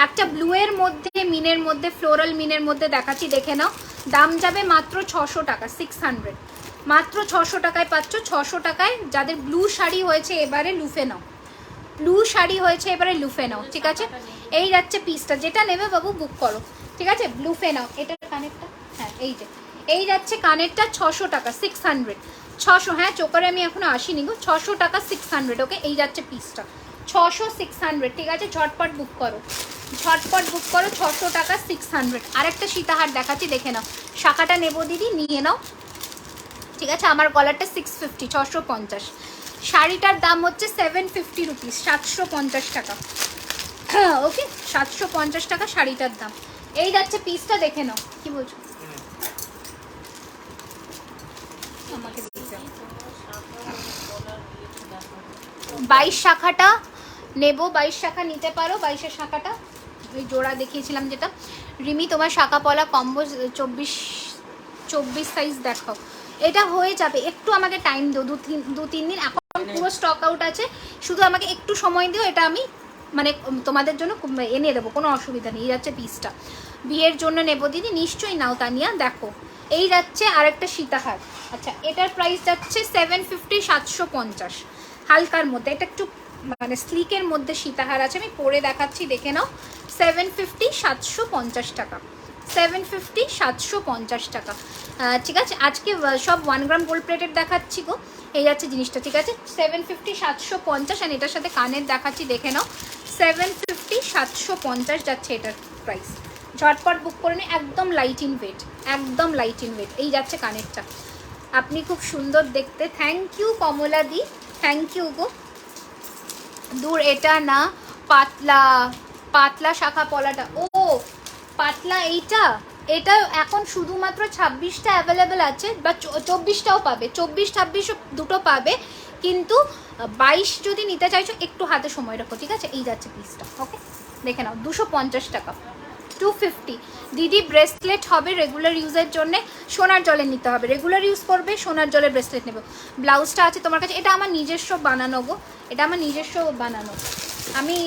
একটা ব্লু এর মধ্যে মিনের মধ্যে, ফ্লোরাল মিনের মধ্যে দেখাচ্ছি, দেখে নাও। দাম যাবে মাত্র 600 টাকা, 600, মাত্র 600 টাকায় পাচ্ছ। 600 টাকায় যাদের ব্লু শাড়ি হয়েছে এবারে লুফে নাও, ব্লু শাড়ি হয়েছে এবারে লুফে নাও, ঠিক আছে। এই যাচ্ছে পিসটা, যেটা নেবে বাবু বুক করো, ঠিক আছে, লুফে নাও। এটার কানেরটা, হ্যাঁ এই যে এই যাচ্ছে কানেরটা 600 টাকা, 600, 600। হ্যাঁ চোকারে আমি এখনো আসিনি গো, 600 টাকা, 600। ওকে এই যাচ্ছে পিসটা 600, 600, ঠিক আছে। ঝটপট বুক করো, ঝটপট বুক করো, 600 টাকা, 600। আরেকটা সীতাহার দেখাচ্ছি, দেখে নাও, শাখাটা নেবো দিদি, নিয়ে নাও, ঠিক আছে। আমার গলারটা 650, 650। শাড়িটার দাম হচ্ছে 750 রুপিস, 750 টাকা, ওকে 750 টাকা শাড়িটার দাম। এই যাচ্ছে পিসটা, দেখে নাও। কি বলছো, আমাকে 22 শাখাটা নেব, 22 শাখা নিতে পারো, 22-এর শাখাটা ওই জোড়া দেখিয়েছিলাম যেটা। রিমি তোমার শাখা পলা কম্বো 24 সাইজ দেখাও। এটা হয়ে যাবে, একটু আমাকে টাইম দিও, 2-3 দিন, এখন পুরো স্টক আউট আছে, শুধু আমাকে একটু সময় দিও, এটা আমি মানে তোমাদের জন্য এনে দেবো, কোনো অসুবিধা নেই। এই যাচ্ছে পিসটা, বিয়ের জন্য নেবো দিদি, নিশ্চয়ই নাও তানিয়া। দেখো এই যাচ্ছে আরেকটা সীতাহার, আচ্ছা এটার প্রাইস যাচ্ছে 750, 750 হালকার মধ্যে। এটা একটু মানে স্লিকের মধ্যে সীতাহার আছে, আমি পরে দেখাচ্ছি, দেখে নাও। 750 750 টাকা, 750 750 টাকা। ঠিক আছে, আজকে সব 1 গ্রাম গোল্ড প্লেটেড দেখাচ্ছি গো, এই যাচ্ছে জিনিসটা। ঠিক আছে, 750 750, অ্যান্ড এটার সাথে কানের দেখাচ্ছি, দেখে নাও। 750 750 যাচ্ছে এটার প্রাইস। ঝটপট বুক করে নিন, একদম লাইট ইন ওয়েট, একদম লাইট ইন ওয়েট। এই যাচ্ছে কানেরটা, আপনি খুব সুন্দর দেখতে। Thank you Kamala di, thank you গো। দূর এটা না, পাতলা পাতলা শাখা পলাটা, ও পাতলা এইটা, এটা এখন শুধুমাত্র 26টা অ্যাভেলেবেল আছে, বা 24টাও পাবে, 24 26 দুটো পাবে, কিন্তু 22 যদি নিতে চাইছো একটু হাতে সময় রাখো। ঠিক আছে, এই যাচ্ছে পিসটা। ওকে, দেখে নাও, 250 টাকা, 250। দিদি ব্রেসলেট হবে রেগুলার ইউজের জন্য, সোনার জলে নিতে হবে, রেগুলার ইউজ করবে সোনার জলের ব্রেসলেট নেবে। ব্লাউজটা আছে তোমার কাছে, এটা আমার নিজস্ব বানানো গো, এটা আমার নিজস্ব বানানো, আমি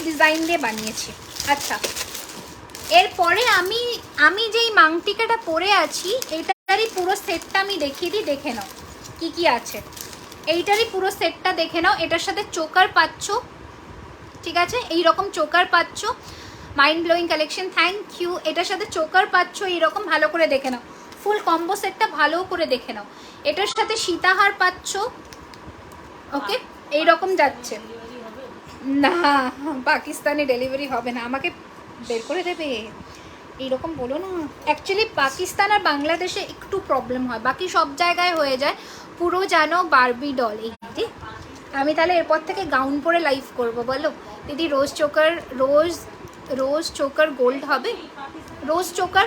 ডিজাইন দিয়ে বানিয়েছি। আচ্ছা, এরপরে আমি যেই মাংটিকাটা পরে আছি এইটারই পুরো সেটটা আমি দেখিয়ে দিই, দেখে নাও কি কি আছে। এইটারই পুরো সেটটা দেখে নাও, এটার সাথে চোকার পাচ্ছ। ঠিক আছে, এইরকম চোকার পাচ্ছ, mind blowing collection, thank you. এটার সাথে চোকার পাচ্ছ এইরকম, ভালো করে দেখে নাও, ফুল কম্বো সেটটা ভালো করে দেখে নাও। এটার সাথে সীতাহার পাচ্ছ। ওকে, এইরকম যাচ্ছে না, পাকিস্তানে ডেলিভারি হবে না, আমাকে বের করে দেবে এইরকম বলো না। অ্যাকচুয়ালি পাকিস্তান আর বাংলাদেশে একটু প্রবলেম হয়, বাকি সব জায়গায় হয়ে যায়। পুরো জানো বারবি ডল। এই আমি তাহলে এরপর থেকে গাউন পরে লাইভ করব, বলো দিদি। রোজ চোকার গোল্ড হবে, রোজ চোকার,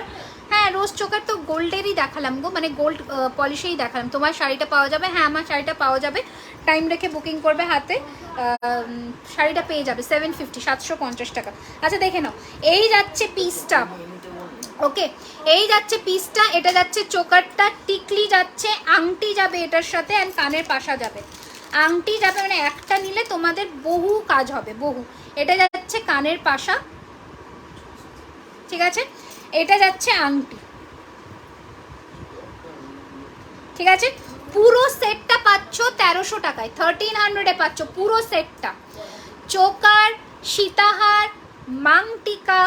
হ্যাঁ রোজ চোকার তো গোল্ডেরই দেখালাম গো, মানে গোল্ড পলিশেই দেখালাম। তোমার শাড়িটা পাওয়া যাবে, হ্যাঁ আমার শাড়িটা পাওয়া যাবে, টাইম রেখে বুকিং করবে হাতে, শাড়িটা পেয়ে যাবে 750 750 টাকা। আচ্ছা দেখে নাও, এই যাচ্ছে পিসটা। ওকে, এই যাচ্ছে পিসটা, এটা যাচ্ছে চোকারটা, টিকলি যাচ্ছে, আংটি যাবে এটার সাথে, অ্যান্ড কানের পাশা যাবে। আংটি যাবে মানে একটা নিলে তোমাদের বহু কাজ হবে, বহু। এটা যাচ্ছে কানের পাশা, ঠিক আছে, এটা যাচ্ছে আংটি। ঠিক আছে, পুরো সেটটা পাচ্ছ 1300 টাকায়, 1300-এ পাচ্ছ পুরো সেটটা। চোকার, সীতাহার, মাংটিকা,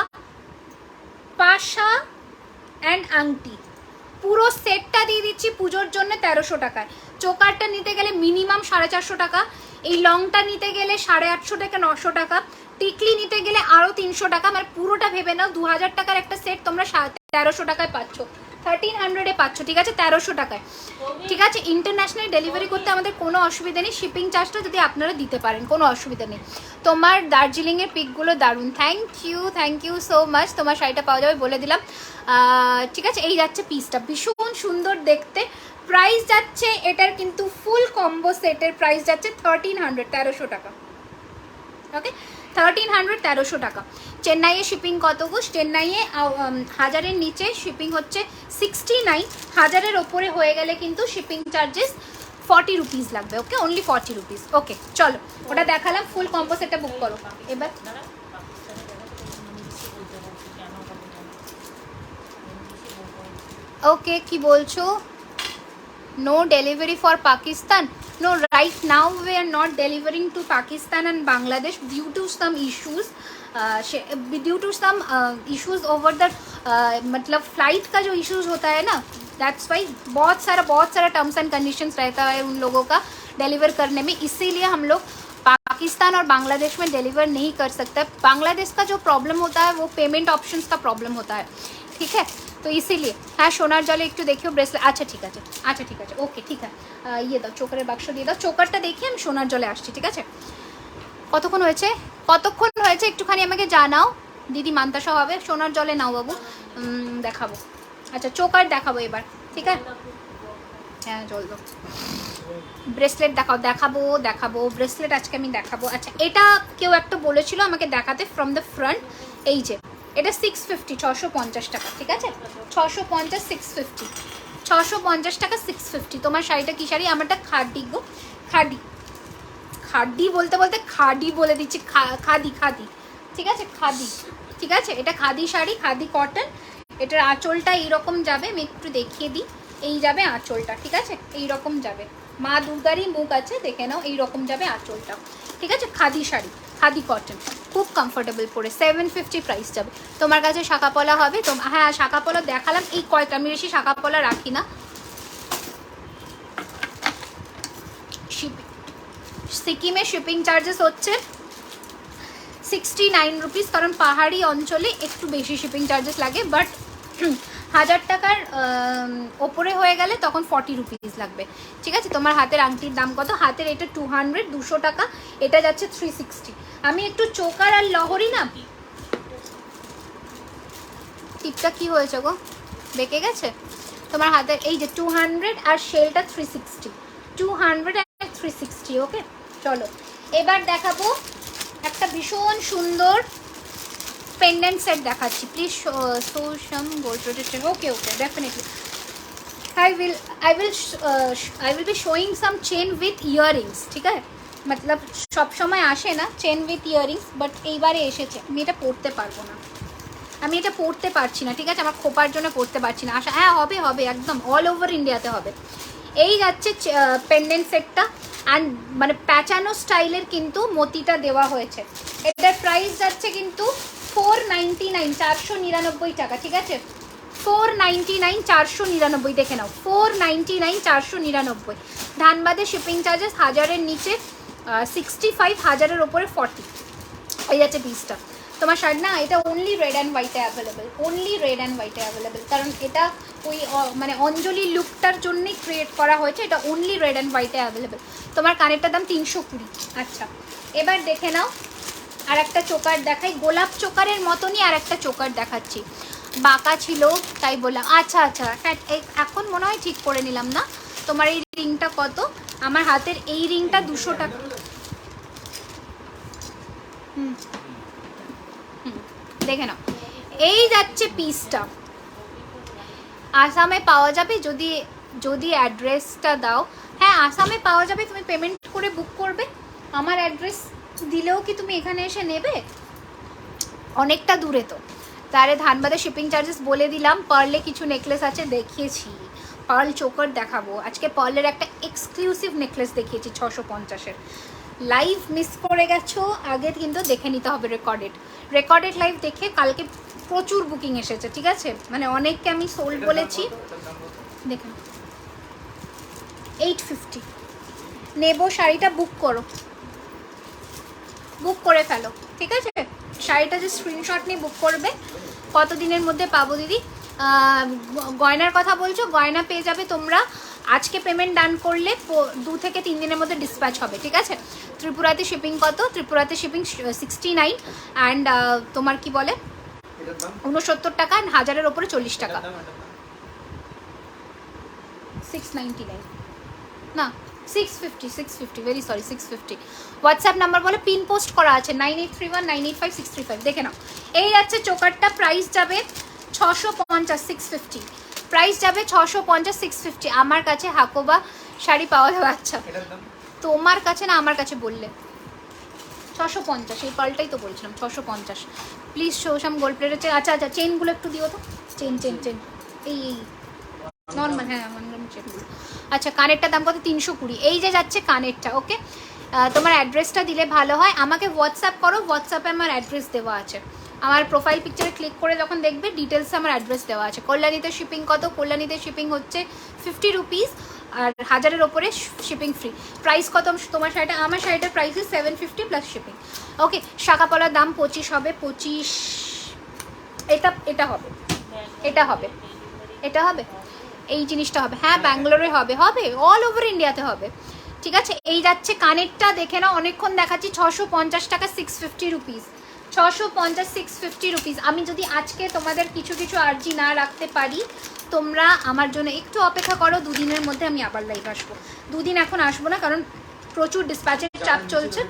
পাশা অ্যান্ড আংটি, পুরো সেটটা দিয়ে দিচ্ছি পুজোর জন্য 1300 টাকায়। চোকারটা নিতে গেলে মিনিমাম 450 টাকা, এই লংটা নিতে গেলে 850 থেকে 900 টাকা, টিকলি নিতে গেলে আরও 300 টাকা, মানে পুরোটা ভেবে নাও 2000 টাকার একটা সেট তোমরা 1300 টাকায় পাচ্ছ, 1300-এ পাচ্ছ। ঠিক আছে, 1300 টাকায়। ঠিক আছে, ইন্টারন্যাশনাল ডেলিভারি করতে আমাদের কোনো অসুবিধা নেই, শিপিং চার্জটা যদি আপনারা দিতে পারেন কোনো অসুবিধা নেই। তোমার দার্জিলিংয়ের পিকগুলো দারুণ, থ্যাংক ইউ সো মাচ। তোমার শাড়িটা পাওয়া যাবে বলে দিলাম। ঠিক আছে, এই যাচ্ছে পিসটা, ভীষণ সুন্দর দেখতে। প্রাইস যাচ্ছে এটার কিন্তু ফুল কম্বো সেটের প্রাইস যাচ্ছে 1300, 1300 টাকা। ওকে, 1300, 1300 টাকা। চেন্নাইয়ে শিপিং কত গো? চেন্নাইয়ে 1000-এর নিচে শিপিং হচ্ছে 69, 1000-এর ওপরে হয়ে গেলে কিন্তু শিপিং চার্জেস 40 রুপিস লাগবে। ওকে, অনলি 40 রুপিস। ওকে চলো, ওটা দেখালাম, ফুল কম্বো সেটটা বুক করো এবার। ওকে, কি বলছো? No delivery for Pakistan? No, right now we are not delivering to Pakistan and Bangladesh due to some issues. Due to some issues over the मतलब फ्लाइट का जो इश्यूज होता है ना, दैट्स वाई बहुत सारा टर्म्स एंड कंडीशंस रहता है उन लोगों का डिलीवर करने में, इसीलिए हम लोग पाकिस्तान और बांग्लादेश में डिलीवर नहीं कर सकते। बांग्लादेश का जो प्रॉब्लम होता है वो पेमेंट ऑप्शंस का प्रॉब्लम होता है, ठीक है, तो इसीलिए। हाँ, সোনার জলে একটু দেখিও ব্রেসলেট। আচ্ছা ঠিক আছে, আচ্ছা ঠিক আছে, ওকে ঠিক আছে, ইয়ে দাও, চোকারের বাক্স দিয়ে দাও, চোকারটা দেখি আমি সোনার জলে আসছি। ঠিক আছে, কতক্ষণ হয়েছে একটুখানি আমাকে জানাও। দিদি মান্তাসা হবে, সোনার জলে নাও বাবু, দেখাবো। আচ্ছা, চোকার দেখাবো এবার, ঠিক আছে, হ্যাঁ জল দাও। ব্রেসলেট দেখাবো ব্রেসলেট আজকে আমি দেখাবো। আচ্ছা, এটা কেউ একটা বলেছিল আমাকে দেখাতে ফ্রম দ্য ফ্রন্ট, এই যে এটা 650, 650 টাকা। ঠিক আছে, 650, 650, 650 টাকা, 650। তোমার শাড়িটা কি শাড়ি? আমারটা খাদি গো, খাদি বলতে খাদি বলে দিচ্ছি, খাদি। ঠিক আছে, খাদি। ঠিক আছে, এটা খাদি শাড়ি, খাদি কটন। এটার আঁচলটা এইরকম যাবে, আমি একটু দেখিয়ে দিই, এই যাবে আঁচলটা। ঠিক আছে, এইরকম যাবে, মা দুর্গারই মুখ আছে, দেখে নাও, এইরকম যাবে আঁচলটা। ঠিক আছে, খাদি শাড়ি, খাদি কটন, খুব কমফোর্টেবল পরে, 750 প্রাইস যাবে। তোমার কাছে শাখা পলা হবে তো? হ্যাঁ শাখা পলা দেখালাম, এই কয়টা, আমি বেশি শাখা পলা রাখি না। সিকিমে শিপিং চার্জেস হচ্ছে 69 রুপিস, কারণ পাহাড়ি অঞ্চলে একটু বেশি শিপিং চার্জেস লাগে, বাট 1000 টাকার ওপরে হয়ে গেলে তখন 40 রুপিস লাগবে। ঠিক আছে, তোমার হাতের আংটির দাম কত? হাতের এটা 200, 200 টাকা, এটা যাচ্ছে 360। আমি একটু চোকার আর লহরি না, টিপটা কি হয়েছে গো, বেঁকে গেছে তোমার হাতের, এই যে 200 আর শেলটা 360, 200 আর 360। ওকে চলো এবার দেখাবো একটা ভীষণ সুন্দর পেন্ডেন্ট সেট দেখাচ্ছি। Please show some gold protection. Okay okay definitely I will be showing some chain with earrings। ঠিক আছে, মতলব সব সময় আসে না চেন উইথ ইয়াররিংস, বাট এইবারে এসেছে। আমি এটা পরতে পারবো না, আমি এটা পরতে পারছি না। ঠিক আছে, আমার খোপার জন্য পরতে পারছি না। আশা হ্যাঁ হবে হবে, একদম অল ওভার ইন্ডিয়াতে হবে। এই যাচ্ছে পেন্ডেন্ট সেটটা, অ্যান্ড মানে প্যাচানো স্টাইলের কিন্তু মতিটা দেওয়া হয়েছে। এটার প্রাইস যাচ্ছে কিন্তু 499, 499 টাকা। ঠিক আছে, 499, 499, দেখে নাও, 499, 499। ধানবাদে শিপিং চার্জেস 1000-এর নিচে 65, 1000-এর ওপরে 40। এই যাচ্ছে পিসটা। তোমার শার্ট না, এটা অনলি রেড অ্যান্ড হোয়াইটে অ্যাভেলেবেল, অনলি রেড অ্যান্ড হোয়াইটে অ্যাভেলেবেল, কারণ এটা ওই মানে অঞ্জলি লুকটার জন্যই ক্রিয়েট করা হয়েছে। এটা অনলি রেড অ্যান্ড হোয়াইটে অ্যাভেলেবেল। তোমার কানেরটার দাম 320। আচ্ছা এবার দেখে নাও আর একটা চোকার দেখাই, গোলাপ চোকারের মতনই আর একটা চোকার দেখাচ্ছি। বাঁকা ছিল তাই বললাম। আচ্ছা আচ্ছা হ্যাঁ, এখন মনে হয় ঠিক করে নিলাম না। তোমার এই রিংটা কত? আমার হাতের এই রিংটা 200 টাকা। দেখে নাও, এই যাচ্ছে পিসটা। আসামে পাওয়া যাবে যদি যদি অ্যাড্রেসটা দাও। হ্যাঁ আসামে পাওয়া যাবে, তুমি পেমেন্ট করে বুক করবে। আমার অ্যাড্রেস দিলেও কি তুমি এখানে এসে নেবে? অনেকটা দূরে তো। তারে ধানবাদে শিপিং চার্জেস বলে দিলাম। পার্লে কিছু নেকলেস আছে দেখিয়েছি, পার্ল চোকার দেখাবো আজকে। পার্লের একটা এক্সক্লুসিভ নেকলেস দেখিয়েছি 650-এর। লাইভ মিস করে গেছো, আগে কিন্তু দেখে নিতে হবে রেকর্ডেড লাইভ দেখে। কালকে প্রচুর বুকিং এসেছে। ঠিক আছে, মানে অনেককে আমি সোল্ড বলেছি। দেখুন 850 নেবো, শাড়িটা বুক করো, বুক করে ফেলো। ঠিক আছে, শাড়িটা যে স্ক্রিনশট নিয়ে বুক করবে। কত দিনের মধ্যে পাবো দিদি? গয়নার কথা বলছো, গয়না পেয়ে যাবে তোমরা আজকে পেমেন্ট ডান করলে 2 থেকে 3 দিনের মধ্যে ডিসপ্যাচ হবে। ঠিক আছে, ত্রিপুরাতে শিপিং কত? ত্রিপুরাতে শিপিং 69, অ্যান্ড তোমার কি বলে 69 টাকা, অ্যান্ড 1000-এর ওপরে 40 টাকা। 699 না 650, ভেরি সরি 650। হোয়াটসঅ্যাপ নাম্বার বলে পিন পোস্ট করা আছে 9831985635। দেখে নাও, এই যাচ্ছে চোকারটা। প্রাইস যাবে 650, 650 প্রাইস যাবে, 650, 650। আমার কাছে হাকোবা শাড়ি পাওয়া যাবে। আচ্ছা তোমার কাছে না আমার কাছে বললে 650, এই পাল্টাই তো বলছিলাম 650। প্লিজ শোসাম গোল্ড প্লেটের। আচ্ছা আচ্ছা চেনগুলো একটু দিও তো, চেন এই নর্মাল, হ্যাঁ চেনগুলো। আচ্ছা কানেরটার দাম কত? 320। এই যে যাচ্ছে কানেরটা। ওকে, তোমার অ্যাড্রেসটা দিলে ভালো হয়। আমাকে হোয়াটসঅ্যাপ করো, হোয়াটসঅ্যাপে আমার অ্যাড্রেস দেওয়া আছে। আমার প্রোফাইল পিকচারে ক্লিক করে যখন দেখবে ডিটেলসে আমার অ্যাড্রেস দেওয়া আছে। কল্যাণীতে শিপিং কত? কল্যাণীতে শিপিং হচ্ছে 50 রুপিস, আর 1000-এর ওপরে শিপিং ফ্রি। প্রাইস কত তোমার শাড়িটা? আমার শাড়িটার প্রাইস 750 প্লাস শিপিং। ওকে, শাঁখাপলার দাম 25 হবে, 25। এটা হবে এই জিনিসটা হবে। হ্যাঁ ব্যাঙ্গালোরে হবে, অল ওভার ইন্ডিয়াতে হবে। ঠিক আছে, এই যাচ্ছে কানেরটা। দেখে নাও, অনেকক্ষণ দেখাচ্ছি। 650 টাকা, 650 রুপিস, 650, 650 রুপিস। আমি যদি আজকে তোমাদের কিছু আর্জি না রাখতে পারি, তোমরা আমার জন্য একটু অপেক্ষা করো। 2 দিনের মধ্যে আমি আবার লাইভ আসবো। 2 দিন এখন আসবো না, কারণ প্রচুর ডিসপ্যাচের চাপ চলছে।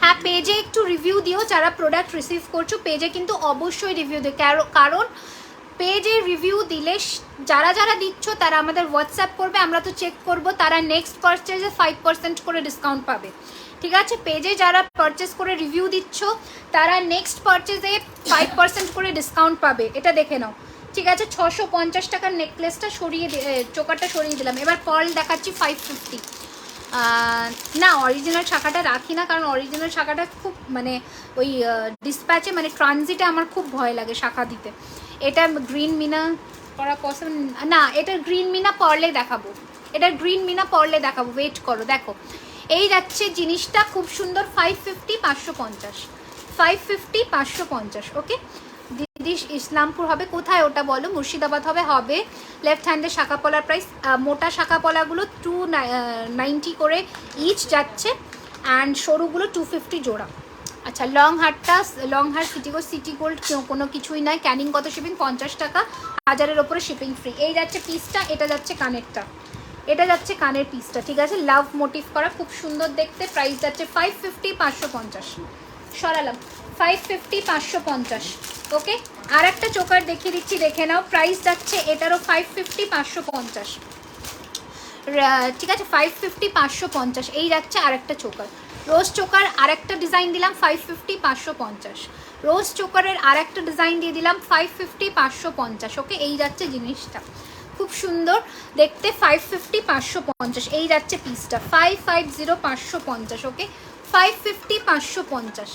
হ্যাঁ পেজে একটু রিভিউ দিও, যারা প্রোডাক্ট রিসিভ করছো পেজে কিন্তু অবশ্যই রিভিউ দিও। কারণ পেজে রিভিউ দিলে যারা দিচ্ছ তারা আমাদের হোয়াটসঅ্যাপ করবে, আমরা তো চেক করব। তারা নেক্সট পারচেজে 5% করে ডিসকাউন্ট পাবে। ঠিক আছে, পেজে যারা পারচেস করে রিভিউ দিচ্ছ তারা নেক্সট পারচেজে 5% করে ডিসকাউন্ট পাবে। এটা দেখে নাও। ঠিক আছে, 650 টাকার নেকলেসটা চোকারটা সরিয়ে দিলাম। এবার পার্ল দেখাচ্ছি 550। না অরিজিনাল শাখাটা রাখি না, কারণ অরিজিনাল শাখাটা খুব মানে ওই ডিসপ্যাচে মানে ট্রানজিটে আমার খুব ভয় লাগে শাখা দিতে। এটা গ্রিন মিনা করা পসিবল না, এটা গ্রিন মিনা পরলে দেখাবো, এটা গ্রিন মিনা পরলে দেখাবো, ওয়েট করো। দেখো এই যাচ্ছে জিনিসটা খুব সুন্দর, 550 550 550 550। ওকে দিদি ইসলামপুর হবে কোথায় ওটা বলো? মুর্শিদাবাদ হবে। হবে লেফট হ্যান্ডে শাখা পলার প্রাইস, মোটা শাখা পলাগুলো 290 করে ইচ যাচ্ছে, অ্যান্ড সরুগুলো 250 জোড়া। আচ্ছা লং হারটা, লং হার সিটি গোল্ড কোনো কিছুই নাই। ক্যানিং কত শিপিং? 50 টাকা, 1000-এর ওপরে শিপিং ফ্রি। এই যাচ্ছে পিসটা, এটা যাচ্ছে কানেরটা, এটা যাচ্ছে কানের পিসটা, ঠিক আছে? লাভ মোটিভ করা, খুব সুন্দর দেখতে। প্রাইস যাচ্ছে 550 550। সরালাম 550 550। ওকে আর একটা চোকার দেখিয়ে দিচ্ছি, দেখে নাও। প্রাইস যাচ্ছে এটারও 550 550, ঠিক আছে? 550 550। এই যাচ্ছে আরেকটা চোকার, রোজ চোকার আরেকটা ডিজাইন দিলাম 550 550। রোজ চোকারের আরেকটা ডিজাইন দিয়ে দিলাম 550 550। ওকে এই যাচ্ছে জিনিসটা, খুব সুন্দর দেখতে, 550 550। এই যাচ্ছে পিসটা 550 550। ওকে 550 550।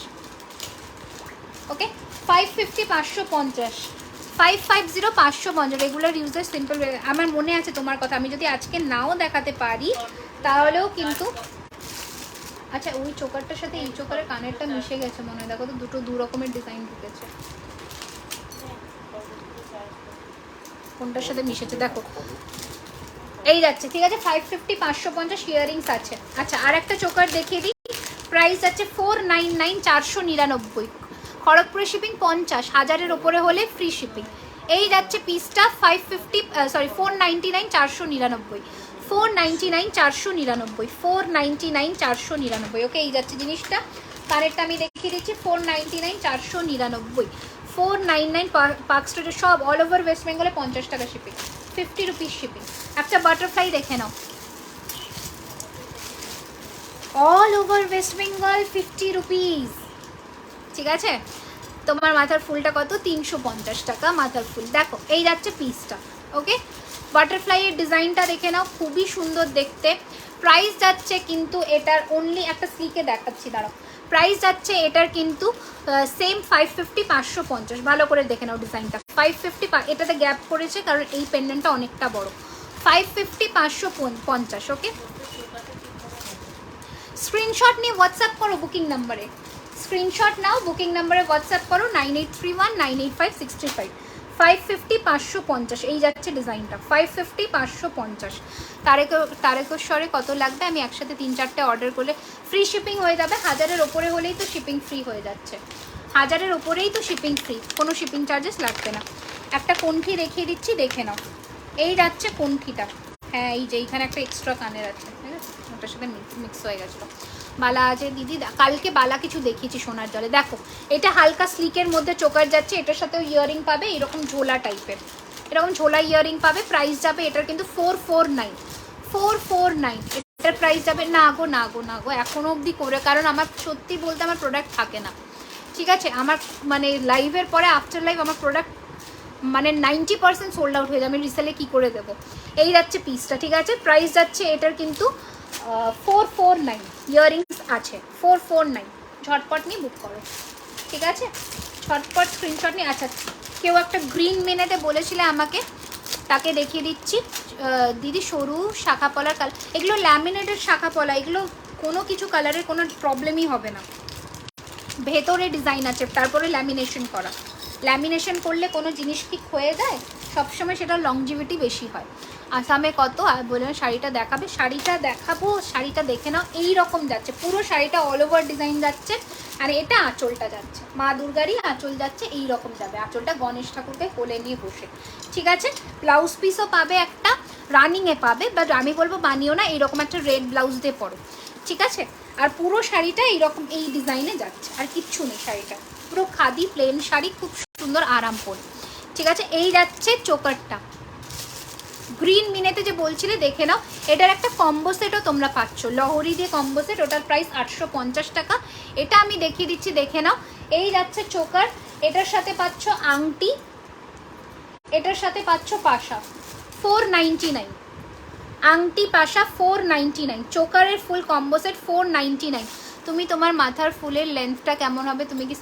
ওকে 550 550 550 550 রেগুলার ইউজের সিম্পল। আমার মনে আছে তোমার কথা, আমি যদি আজকে নাও দেখাতে পারি তাহলেও কিন্তু। আচ্ছা ওই চোকারটার সাথে এই চোকারের কানেরটা মিশে গেছে মনে হয়, দেখো তো দুটো দু রকমের ডিজাইন ঢুকেছে, কোনটার সাথে মিশেছে দেখো। এই যাচ্ছে, ঠিক আছে? 550 550 ইয়ারিংস আছে। আচ্ছা আর একটা চোকার দেখিয়ে দিই, প্রাইস আছে 499 499। খড়গপুরে শিপিং 50, 1000-এর ওপরে হলে ফ্রি শিপিং। এই যাচ্ছে পিসটা 499 499 499 499 499 499। ওকে এই যাচ্ছে জিনিসটা, কানেরটা আমি দেখিয়ে দিচ্ছি 499 499 499 পার্ক স্ট্রিটে সব অল ওভার ওয়েস্ট বেঙ্গলে 50 টাকা শিপিং, 50 রুপিস শিপিং। একটা বাটারফ্লাই দেখে নাও, all over West Bengal 50 rupees, ঠিক আছে? তোমার মাথার ফুলটা কত? 350 টাকা মাথার ফুল। দেখো এই যাচ্ছে পিসটা। ওকে বাটারফ্লাইয়ের ডিজাইনটা দেখে নাও, খুবই সুন্দর দেখতে। প্রাইস যাচ্ছে কিন্তু এটার অনলি একটা স্লিকে দেখাচ্ছি, দাঁড়াও। প্রাইস যাচ্ছে এটার কিন্তু সেম 550 550। ভালো করে দেখে নাও ডিজাইনটা, 550। এটাতে গ্যাপ করেছে কারণ এই পেন্ডেন্টটা অনেকটা বড়। 550 550। ওকে স্ক্রিনশট নিয়ে হোয়াটসঅ্যাপ করো বুকিং নাম্বারে, স্ক্রিনশট নাও, বুকিং নাম্বারে হোয়াটসঅ্যাপ করো 9831 985 635। 550 550 এই যাচ্ছে ডিজাইনটা, 550 550। তারকেশ্বরে কত লাগবে? আমি একসাথে 3-4টে অর্ডার করলে ফ্রি শিপিং হয়ে যাবে। 1000-এর ওপরে হলেই তো শিপিং ফ্রি হয়ে যাচ্ছে, 1000-এর ওপরেই তো শিপিং ফ্রি, কোনো শিপিং চার্জেস লাগবে না। একটা কণ্ঠি দেখিয়ে দিচ্ছি, দেখে নাও। এই যাচ্ছে কণ্ঠিটা, হ্যাঁ এই যে এইখানে একটা এক্সট্রা কানের আছে, ঠিক আছে? ওটার সাথে মিক্স হয়ে গেছিলো। বালা আছে দিদি, কালকে বালা কিছু দেখিয়েছি সোনার জলে। দেখো এটা হালকা স্লিকের মধ্যে চোকার যাচ্ছে, এটার সাথেও ইয়ারিং পাবে এরকম ঝোলা টাইপের, এরকম ঝোলা ইয়ারিং পাবে। প্রাইস যাবে এটার কিন্তু 449 449। এটার প্রাইস যাবে না গো না গো না গো, এখনও অবধি করে, কারণ আমার সত্যি বলতে আমার প্রোডাক্ট থাকে না, ঠিক আছে? আমার মানে লাইভের পরে আফটার লাইভ আমার প্রোডাক্ট মানে 90% সোল্ড আউট হয়ে যায়, আমি রিসেলে কী করে দেবো? এই যাচ্ছে পিসটা, ঠিক আছে? প্রাইস যাচ্ছে এটার কিন্তু 449। ইয়াররিংস আছে 449। ঝটপট নিয়ে বুক করো, ঠিক আছে? ঝটপট স্ক্রিনশট নিয়ে। আচ্ছা কেউ একটা গ্রিন মিনেটে বলেছিলে আমাকে, তাকে দেখিয়ে দিচ্ছি। দিদি সরু শাখা পলার কালার, এগুলো ল্যামিনেটেড শাখা পলা, এগুলো কোনো কিছু কালারের কোনো প্রবলেমই হবে না। ভেতরে ডিজাইন আছে, তারপরে ল্যামিনেশন করা। ল্যামিনেশন করলে কোনো জিনিস কি ক্ষয়ে যায়? সবসময় সেটা লংজিভিটি বেশি হয়। আসামে কত আর বললেন শাড়িটা দেখাবে? শাড়িটা দেখাবো, শাড়িটা দেখে নাও। এই রকম যাচ্ছে পুরো শাড়িটা, অল ওভার ডিজাইন যাচ্ছে, আর এটা আঁচলটা যাচ্ছে, মা দুর্গারই আঁচল যাচ্ছে, এই রকম যাবে আঁচলটা, গণেশ ঠাকুরকে কোলে নিয়ে বসে, ঠিক আছে? ব্লাউজ পিসও পাবে একটা, রানিংয়ে পাবে, বাট আমি বলবো বানিও না, এইরকম একটা রেড ব্লাউজ দিয়ে পরো, ঠিক আছে? আর পুরো শাড়িটা এইরকম এই ডিজাইনে যাচ্ছে, আর কিচ্ছু নেই, শাড়িটা পুরো খাদি প্লেন শাড়ি, খুব সুন্দর আরাম পরে, ঠিক আছে? এই যাচ্ছে চোকারটা, গ্রিন মিনেতে যে বলছিলে দেখে নাও। এটার একটা কম্বো সেটও তোমরা পাচ্ছ, লহরি দিয়ে কম্বো সেট, ওটার প্রাইস 850 টাকা। এটা আমি দেখিয়ে দিচ্ছি, দেখে নাও। এই যাচ্ছে চোকার, এটার সাথে পাচ্ছ আংটি, এটার সাথে পাচ্ছ পাশা, 499। আংটি পাশা 499, চোকারের ফুল কম্বো সেট 499। তুমি তোমার মাথার ফুলের লেন্থটা কেমন হবে তুমি কি,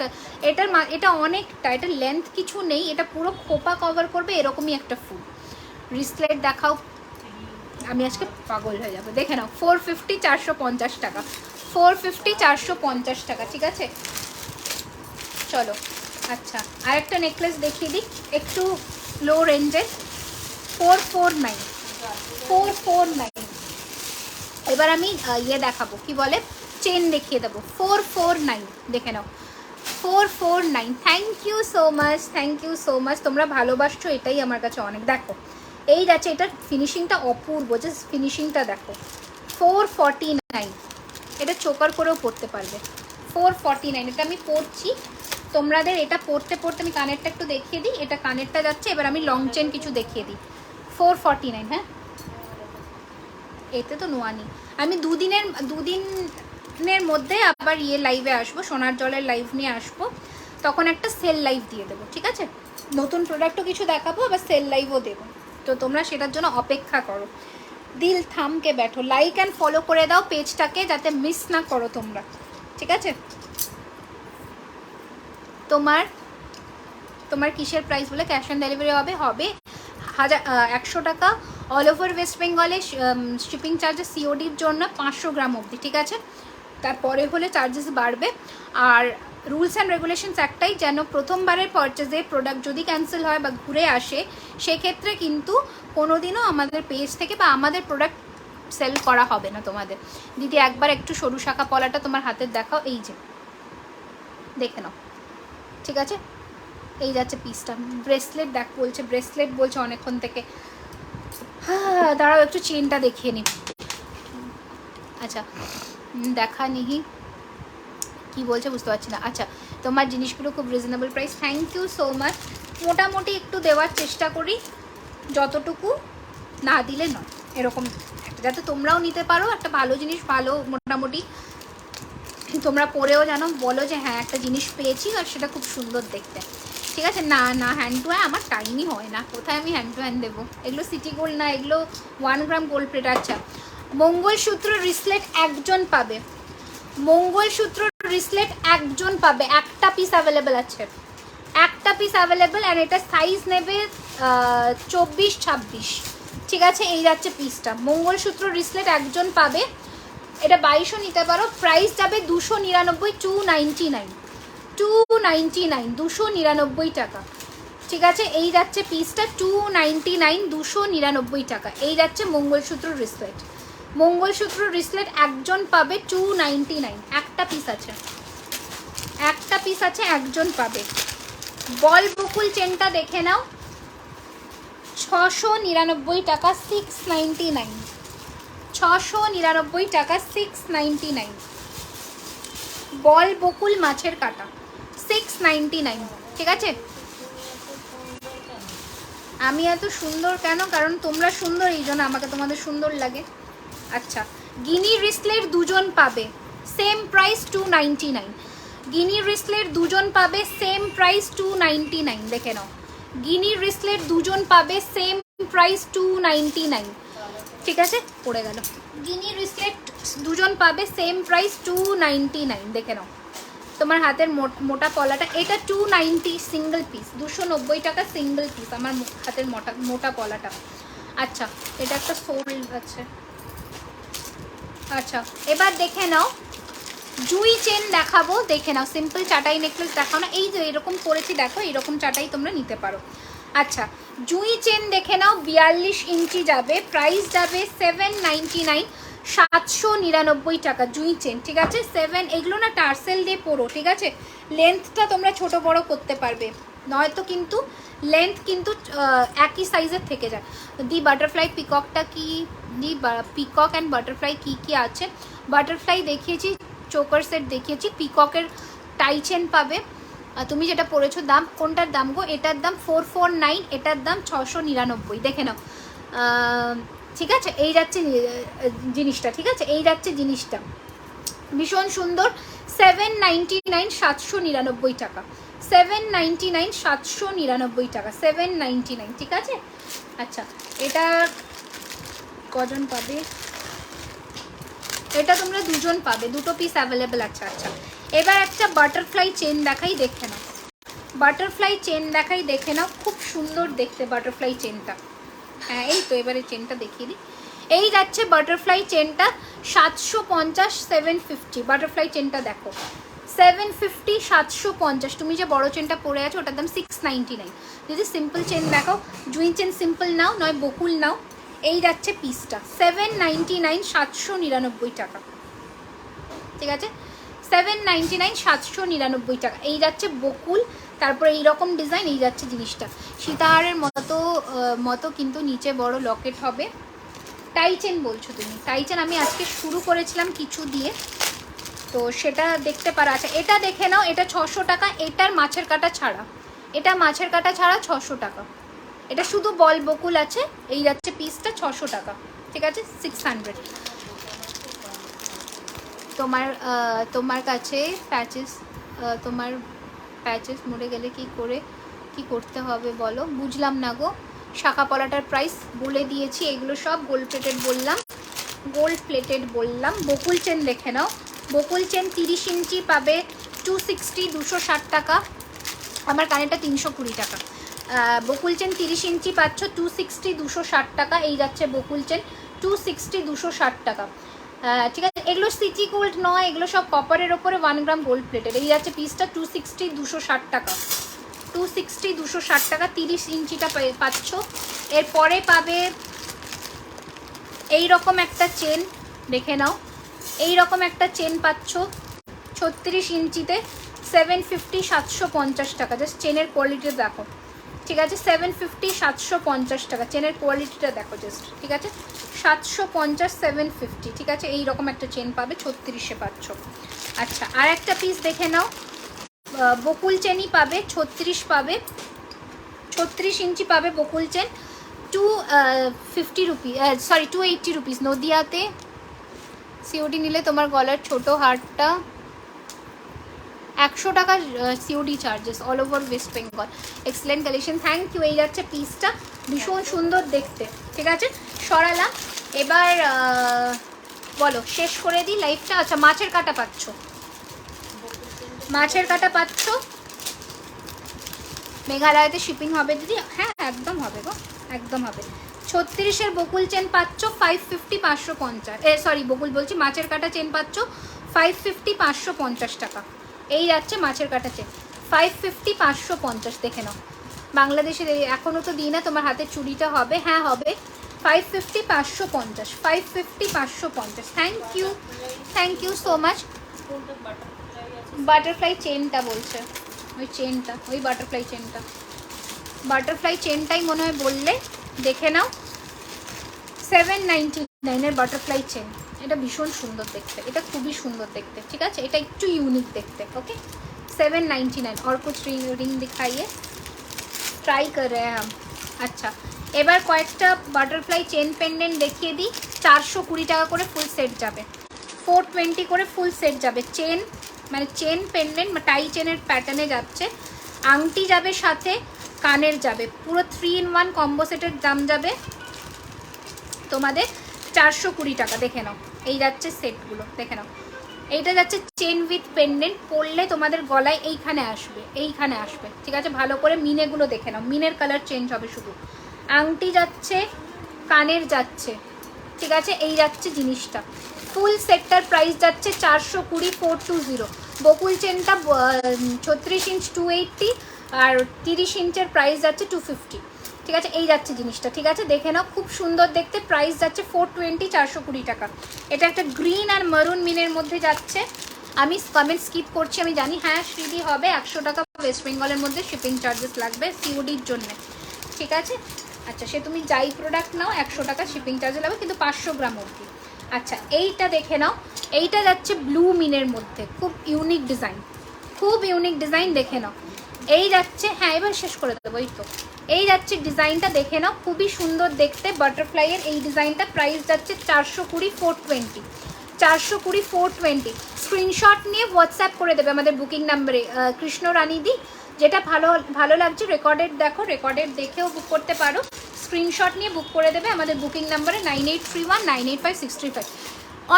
এটা অনেকটা, এটা লেন্থ কিছু নেই, এটা পুরো খোপা কভার করবে এরকমই একটা ফুল। রিসলেট দেখাও, আমি আজকে পাগল হয়ে যাবো। দেখে নাও 450, 450 টাকা, 450, 450 টাকা, ঠিক আছে। চলো আচ্ছা, আর একটা নেকলেস দেখিয়ে দিই একটু লো রেঞ্জে, 449, 449। এবার আমি ইয়ে দেখাবো, কি বলে, চেন দেখিয়ে দেবো, 449, দেখে নাও 449। Thank you so much, thank you so much, তোমরা ভালোবাসছো, এটাই আমার কাছে অনেক। দেখো এই যাচ্ছে, এটার ফিনিশিংটা অপূর্ব, জাস্ট ফিনিশিংটা দেখো। 449, এটা চোকার করেও পরতে পারবে। 449, এটা আমি পরছি, তোমাদের এটা পরতে পরতে আমি কানেরটা একটু দেখিয়ে দিই, এটা কানেরটা যাচ্ছে। এবার আমি লং চেন কিছু দেখিয়ে দিই। 449, হ্যাঁ, এতে তো নোয়ানি। আমি দুদিনের মধ্যে আবার ইয়ে লাইভে আসবো, সোনার জলের লাইভ নিয়ে আসবো, তখন একটা সেল লাইভ দিয়ে দেবো, ঠিক আছে। নতুন প্রোডাক্টও কিছু দেখাবো, আবার সেল লাইভও দেবো, তো তোমরা সেটার জন্য অপেক্ষা করো। দিল থামকে ব্যাঠো, লাইক অ্যান্ড ফলো করে দাও পেজটাকে, যাতে মিস না করো তোমরা, ঠিক আছে। তোমার কিসের প্রাইস বলে, ক্যাশ অন ডেলিভারি হবে 100 টাকা অল ওভার ওয়েস্ট বেঙ্গলে, শিপিং চার্জেস সিওডির জন্য 500 গ্রাম অবধি, ঠিক আছে। তারপরে হলে চার্জেস বাড়বে। আর রুলস অ্যান্ড রেগুলেশনস একটাই, যেন প্রথমবারের পারচেজে প্রোডাক্ট যদি ক্যান্সেল হয় বা ঘুরে আসে, সেক্ষেত্রে কিন্তু কোনোদিনও আমাদের পেজ থেকে বা আমাদের প্রোডাক্ট সেল করা হবে না তোমাদের। দিদি একবার একটু সরু শাখা পলাটা তোমার হাতের দেখাও, এই যে দেখে নাও, ঠিক আছে। এই যাচ্ছে পিসটা, ব্রেসলেট দেখ বলছে, ব্রেসলেট বলছে অনেকক্ষণ থেকে। হ্যাঁ দাঁড়াও একটু চেনটা দেখিয়ে নি। আচ্ছা দেখা নিহি কি বলছে বুঝতে পারছি না। আচ্ছা তোমার জিনিসগুলো খুব reasonable price, thank you so much. মোটামুটি একটু দেওয়ার চেষ্টা করি, যতটুকু, না দিলে নয়, এরকম একটা, যাতে তোমরাও নিতে পারো একটা ভালো জিনিস, ভালো মোটামুটি তোমরা পরেও জানো, বলো যে হ্যাঁ একটা জিনিস পেয়েছি আর সেটা খুব সুন্দর দেখতে, ঠিক আছে। না না হ্যান্ড টু হ্যান্ড আমার টাইমই হয় না, কোথায় আমি হ্যান্ড টু হ্যান্ড দেবো, এগুলো সিটি গোল্ড না, এগুলো 1 গ্রাম গোল্ড প্লেট। আচ্ছা মঙ্গলসূত্র রিসলেট একজন পাবে, মঙ্গলসূত্র রিসলেট একজন পাবে, একটা পিস অ্যাভেলেবেল আছে, একটা পিস অ্যাভেলেবেল। আর এটা সাইজ নেবে 24-26, ঠিক আছে। এই যাচ্ছে পিসটা, মঙ্গলসূত্র রিসলেট একজন পাবে, এটা 2200 নিতে পারো, প্রাইস যাবে 299, 299, 299, 299 টাকা, ঠিক আছে। এই যাচ্ছে পিসটা 299, 299 টাকা। এই যাচ্ছে মঙ্গলসূত্র রিসলেট, মঙ্গলসূত্র রিসলেট একজন পাবে 299, একটা পিস আছে, একটা পিস আছে, একজন পাবে। বল বকুল চেনটা দেখে নাও, 699 টাকা, 699, 699 টাকা, 699। বল বকুল মাছের কাটা 699, ঠিক আছে। আমি এত সুন্দর কেন, কারণ তোমরা সুন্দর, এই জন্য আমাকে তোমাদের সুন্দর লাগে। আচ্ছা গিনি রিসলেট দুজন পাবে, সেম প্রাইস 299, গিনি রিসলেট দুজন পাবে, সেম প্রাইস 299, দেখে নাও। গিনি রিসলেট দুজন পাবে, সেম প্রাইস 299, ঠিক আছে। পড়ে গেল, গিনি রিসলেট দুজন পাবে, সেম প্রাইস 299, দেখে নাও। তোমার হাতের মোটা পলাটা, এটা 290 সিঙ্গেল পিস, 290 টাকা সিঙ্গেল পিস আমার হাতের মোটা পলাটা। আচ্ছা এটা একটা সোল আছে। আচ্ছা এবার দেখে নাও, জুই চেন দেখাবো, দেখে নাও। সিম্পল চাটাই নেকলেস দেখাও না, এই যে এরকম করেছি দেখো, এরকম চাটাই তোমরা নিতে পারো। আচ্ছা জুই চেন দেখে নাও, 42 ইঞ্চি যাবে, প্রাইস যাবে 799, 799 টাকা জুই চেন, ঠিক আছে। 7, এগুলো না টার্সেল দিয়ে পরো, ঠিক আছে। লেন্থটা তোমরা ছোট বড় করতে পারবে, নয়তো কিন্তু লেন্থ কিন্তু একই সাইজের থেকে যায়। দি বাটারফ্লাই পিককটা কি, দি পিকক অ্যান্ড বাটারফ্লাই কি কি আছে, বাটারফ্লাই দেখিয়েছি, চোকার সেট দেখিয়েছি, পিককের টাই চেন পাবে। তুমি যেটা পরেছো দাম, কোনটার দাম গো, এটার দাম 449, এটার দাম 699, দেখে নাও, ঠিক আছে। এই যাচ্ছে জিনিসটা, ঠিক আছে, এই যাচ্ছে জিনিসটা, ভীষণ সুন্দর। 799, 799 টাকা, 799, 799 টাকা, 799, ঠিক আছে। আচ্ছা এটা কজন পাবে? এটা তোমরা দুজন পাবে, দুটো পিস অ্যাভেলেবেল আছে। আচ্ছা এবার একটা বাটারফ্লাই চেন দেখাই, দেখে নাও। বাটারফ্লাই চেন দেখাই, দেখে নাও, খুব সুন্দর দেখতে বাটারফ্লাই চেনটা। হ্যাঁ এই তো এবারে চেনটা দেখিয়ে দিই। এই যাচ্ছে বাটারফ্লাই চেনটা 750, 750। বাটারফ্লাই চেনটা দেখো 750, 750। তুমি যে বড় চেনটা পরে আছো ওটার দাম 699। যদি সিম্পল চেন দেখো, জুই চেন সিম্পল নাও, নয় বকুল নাও। এই যাচ্ছে পিসটা 799, 799 টাকা। ঠিক আছে 799, 799 টাকা। এই যাচ্ছে বকুল, তারপরে এইরকম ডিজাইন। এই যাচ্ছে জিনিসটা সীতাহারের মতো কিন্তু নিচে বড় লকেট হবে। টাই চেন বলছো তুমি? টাই চেন আমি আজকে শুরু করেছিলাম কিছু দিয়ে, তো সেটা দেখতে পারো। আচ্ছা এটা দেখে নাও, এটা 600 টাকা। এটার মাছের কাটা ছাড়া, এটা মাছের কাটা ছাড়া 600 টাকা। এটা শুধু বল বকুল আছে। এই যাচ্ছে পিসটা 600 টাকা। ঠিক আছে 600। তোমার কাছে তোমার প্যাচেস মরে গেলে কি করতে হবে বলো? বুঝলাম না গো। শাখা পলাটার প্রাইস বলে দিয়েছি, এগুলো সব গোল্ড প্লেটেড বললাম। বকুল চেন দেখে নাও, বকুল চেন 30 ইঞ্চি পাবে 260, 260 টাকা। আমার কানেরটা 320 টাকা। বকুল চেন 30 ইঞ্চি পাচ্ছ 260, 260 টাকা। এই যাচ্ছে বকুল চেন 260, 260 টাকা। ঠিক আছে এগুলো সিটি গোল্ড নয়, এগুলো সব কপারের ওপরে 1 গ্রাম গোল্ড প্লেটেড। এই যাচ্ছে পিসটা 260, 260 টাকা। 260, 260 টাকা 30 ইঞ্চিটা পাচ্ছ। এরপরে পাবে এই রকম একটা চেন, দেখে নাও। এই রকম একটা চেন পাচ্ছ 36 ইঞ্চিতে 750, 750 টাকা। জাস্ট চেনের কোয়ালিটিটা দেখো। ঠিক আছে 750, 750 টাকা। চেনের কোয়ালিটিটা দেখো জাস্ট। ঠিক আছে 750, 750। ঠিক আছে এই রকম একটা চেন পাবে 36-এ পাচ্ছ। আচ্ছা আর একটা পিস দেখে নাও, বকুল চেনই পাবে 36 পাবে, 36 ইঞ্চি পাবে বকুল চেন 250 রুপিস, সরি 280 রুপিস। নদিয়াতে সিওডি নিলে তোমার গলার ছোট হারটা 100 টাকা COD charges all over West Bengal. Excellent collection, thank you. এই যাচ্ছে পিসটা, ভীষণ সুন্দর দেখতে। ঠিক আছে সরালাম। এবার বলো শেষ করে দিই লাইফটা। আচ্ছা মাছের কাটা পাচ্ছ, মাছের কাটা পাচ্ছ। মেঘালয়তে শিপিং হবে দিদি? হ্যাঁ একদম হবে গো, একদম হবে। 36-এর বকুল চেন পাচ্ছ 550, 550। সরি বকুল বলছি, মাছের কাটা চেন পাচ্ছ 550, 550 টাকা। এই যাচ্ছে মাছের কাটা চেন 550, 550। দেখে নাও বাংলাদেশে এখনও তো দিই না, তোমার হাতে চুড়িটা হবে। হ্যাঁ হবে 550, 550, 550, 550। Thank you so much. Butterfly চেনটা বলছে, ওই চেনটা, ওই বাটারফ্লাই চেনটাই মনে হয় বললে। দেখে নাও 799-এর বাটারফ্লাই চেন। এটা ভীষণ সুন্দর দেখতে, এটা খুবই সুন্দর দেখতে। ঠিক আছে এটা একটু ইউনিক দেখতে। ওকে 799। और कुछ रिंग दिखाइए, ट्राई कर रहे हैं हम। আচ্ছা এবার কয়েকটা বাটারফ্লাই চেন পেন্ডেন্ট দেখিয়ে দিই। 420 টাকা করে ফুল সেট যাবে, 420 করে ফুল সেট যাবে। চেন মানে চেন পেন্ডেন্ট টাই চেনের প্যাটার্নে যাচ্ছে। আংটি যাবে সাথে, কানের যাবে, পুরো 3 in 1 কম্বো সেটের দাম যাবে তোমাদের 420 টাকা। দেখে নাও এই যাচ্ছে সেটগুলো, দেখে নাও। এইটা যাচ্ছে চেন উইথ পেন্ডেন্ট, পরলে তোমাদের গলায় এইখানে আসবে, এইখানে আসবে। ঠিক আছে ভালো করে মিনেগুলো দেখে নাও, মিনের কালার চেঞ্জ হবে শুধু। আংটি যাচ্ছে, কানের যাচ্ছে। ঠিক আছে এই যাচ্ছে জিনিসটা। ফুল সেটটার প্রাইস যাচ্ছে 420, 420। বকুল চেনটা 36 ইঞ্চ 280, আর 30 ইঞ্চের প্রাইস যাচ্ছে 250। ঠিক আছে এই যাচ্ছে জিনিসটা। ঠিক আছে দেখে নাও খুব সুন্দর দেখতে। প্রাইস যাচ্ছে 420, 420 টাকা। এটা একটা গ্রিন আর মারুন মিনের মধ্যে যাচ্ছে। আমি কমেন্ট স্কিপ করছি আমি জানি। হ্যাঁ শ্রীদি হবে 100 টাকা ওয়েস্ট বেঙ্গলের মধ্যে শিপিং চার্জেস লাগবে সিওডির জন্য। ঠিক আছে আচ্ছা সে তুমি যাই প্রোডাক্ট নাও 100 টাকা শিপিং চার্জ লাগবে, কিন্তু 500 গ্রাম অবধি। আচ্ছা এইটা দেখে নাও, এইটা যাচ্ছে ব্লু মিনের মধ্যে, খুব ইউনিক ডিজাইন, খুব ইউনিক ডিজাইন। দেখে নাও এই যাচ্ছে। হ্যাঁ এবার শেষ করে দেবো। এই তো এই যাচ্ছে ডিজাইনটা, দেখে নাও খুবই সুন্দর দেখতে বাটারফ্লাইয়ের এই ডিজাইনটা। প্রাইস যাচ্ছে 420, 420, 420, 420। স্ক্রিনশট নিয়ে হোয়াটসঅ্যাপ করে দেবে আমাদের বুকিং নাম্বারে কৃষ্ণ রানীদি। যেটা ভালো লাগছে রেকর্ডেড দেখো, রেকর্ডেড দেখেও বুক করতে পারো। স্ক্রিনশট নিয়ে বুক করে দেবে আমাদের বুকিং নাম্বারে 9831985635।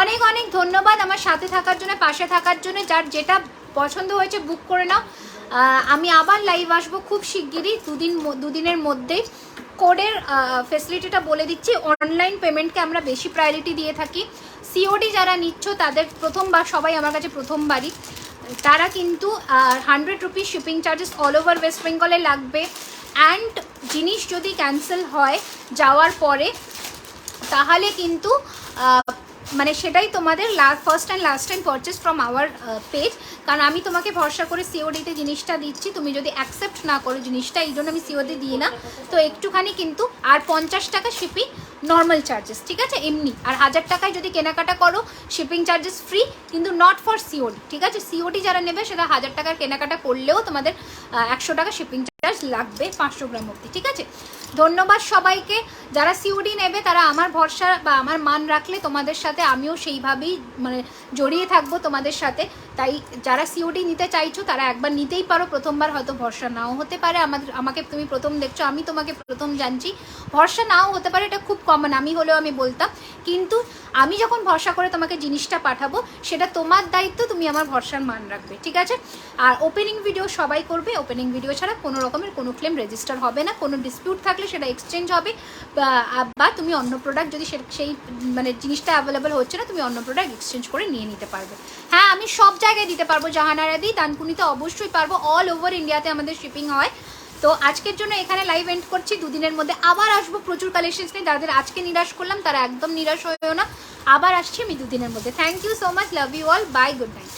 অনেক অনেক ধন্যবাদ আমার সাথে থাকার জন্য, পাশে থাকার জন্য। যার যেটা পছন্দ হয়েছে বুক করে নাও। আমি আবার লাইভ আসবো খুব শিগগিরই, দুদিনের মধ্যেই। কোডের ফেসিলিটিটা বলে দিচ্ছি, অনলাইন পেমেন্টকে আমরা বেশি প্রায়োরিটি দিয়ে থাকি। সিওডি যারা নিচ্ছ তাদের প্রথমবার, সবাই আমার কাছে প্রথমবারই, তারা কিন্তু 100 rupees shipping charges all over West বেঙ্গলে লাগবে। অ্যান্ড জিনিস যদি ক্যান্সেল হয় যাওয়ার পরে, তাহলে কিন্তু মানে সেটাই তোমাদের first and last time purchase from our page. কারণ আমি তোমাকে ভরসা করে সিওডিতে জিনিসটা দিচ্ছি, তুমি যদি অ্যাকসেপ্ট না করো জিনিসটা, এই জন্য আমি সিওডি দিই না। তো একটুখানি কিন্তু, আর 50 টাকা শিপিং নর্মাল চার্জেস, ঠিক আছে, এমনি। আর 1000 টাকায় যদি কেনাকাটা করো শিপিং চার্জেস ফ্রি, কিন্তু নট ফর সিওডি, ঠিক আছে। সিওডি যারা নেবে সেটা 1000 টাকার কেনাকাটা করলেও তোমাদের 100 টাকা শিপিং চার্জ লাগবে 500 গ্রাম অবধি, ঠিক আছে। ধন্যবাদ সবাইকে। যারা সিওডি নেবে তারা আমার ভরসা বা আমার মান রাখলে তোমাদের সাথে আমিও সেইভাবেই মানে জড়িয়ে থাকবো তোমাদের সাথে। তাই যারা সিওডি নিতে চাইছো তারা একবার নিতেই পারো, প্রথমবার হয়তো ভরসা নাও হতে পারে। আমাকে তুমি প্রথম দেখছো, আমি তোমাকে প্রথম জানছি, ভরসা নাও হতে পারে, এটা খুব কমন। আমি হলেও আমি বলতাম, কিন্তু আমি যখন ভরসা করে তোমাকে জিনিসটা পাঠাবো সেটা তোমার দায়িত্ব, তুমি আমার ভরসার মান রাখবে, ঠিক আছে। আর ওপেনিং ভিডিও সবাই করবে, ওপেনিং ভিডিও ছাড়া কোনো রকমের কোনো ক্লেম রেজিস্টার হবে না। কোনো ডিসপিউট থাকলে সেটা এক্সচেঞ্জ হবে, বা তুমি অন্য প্রোডাক্ট যদি সেই মানে জিনিসটা অ্যাভেলেবেল হচ্ছে না, তুমি অন্য প্রোডাক্ট এক্সচেঞ্জ করে নিয়ে নিতে পারবে। হ্যাঁ, আমি সব জায়গায় দিতে পারবো, জাহানারা দিই, দানকুনিতে অবশ্যই পারবো, অল ওভার ইন্ডিয়াতে আমাদের শিপিং হয়। তো আজকের জন্য এখানে লাইভ এন্ড করছি, দুদিনের মধ্যে আবার আসবো প্রচুর কালেকশনস নিয়ে। যাদের আজকে নিরাশ করলাম তারা একদম নিরাশ হয়েও না, আবার আসছি আমি দুদিনের মধ্যে। Thank you so much, love you all, bye, good night.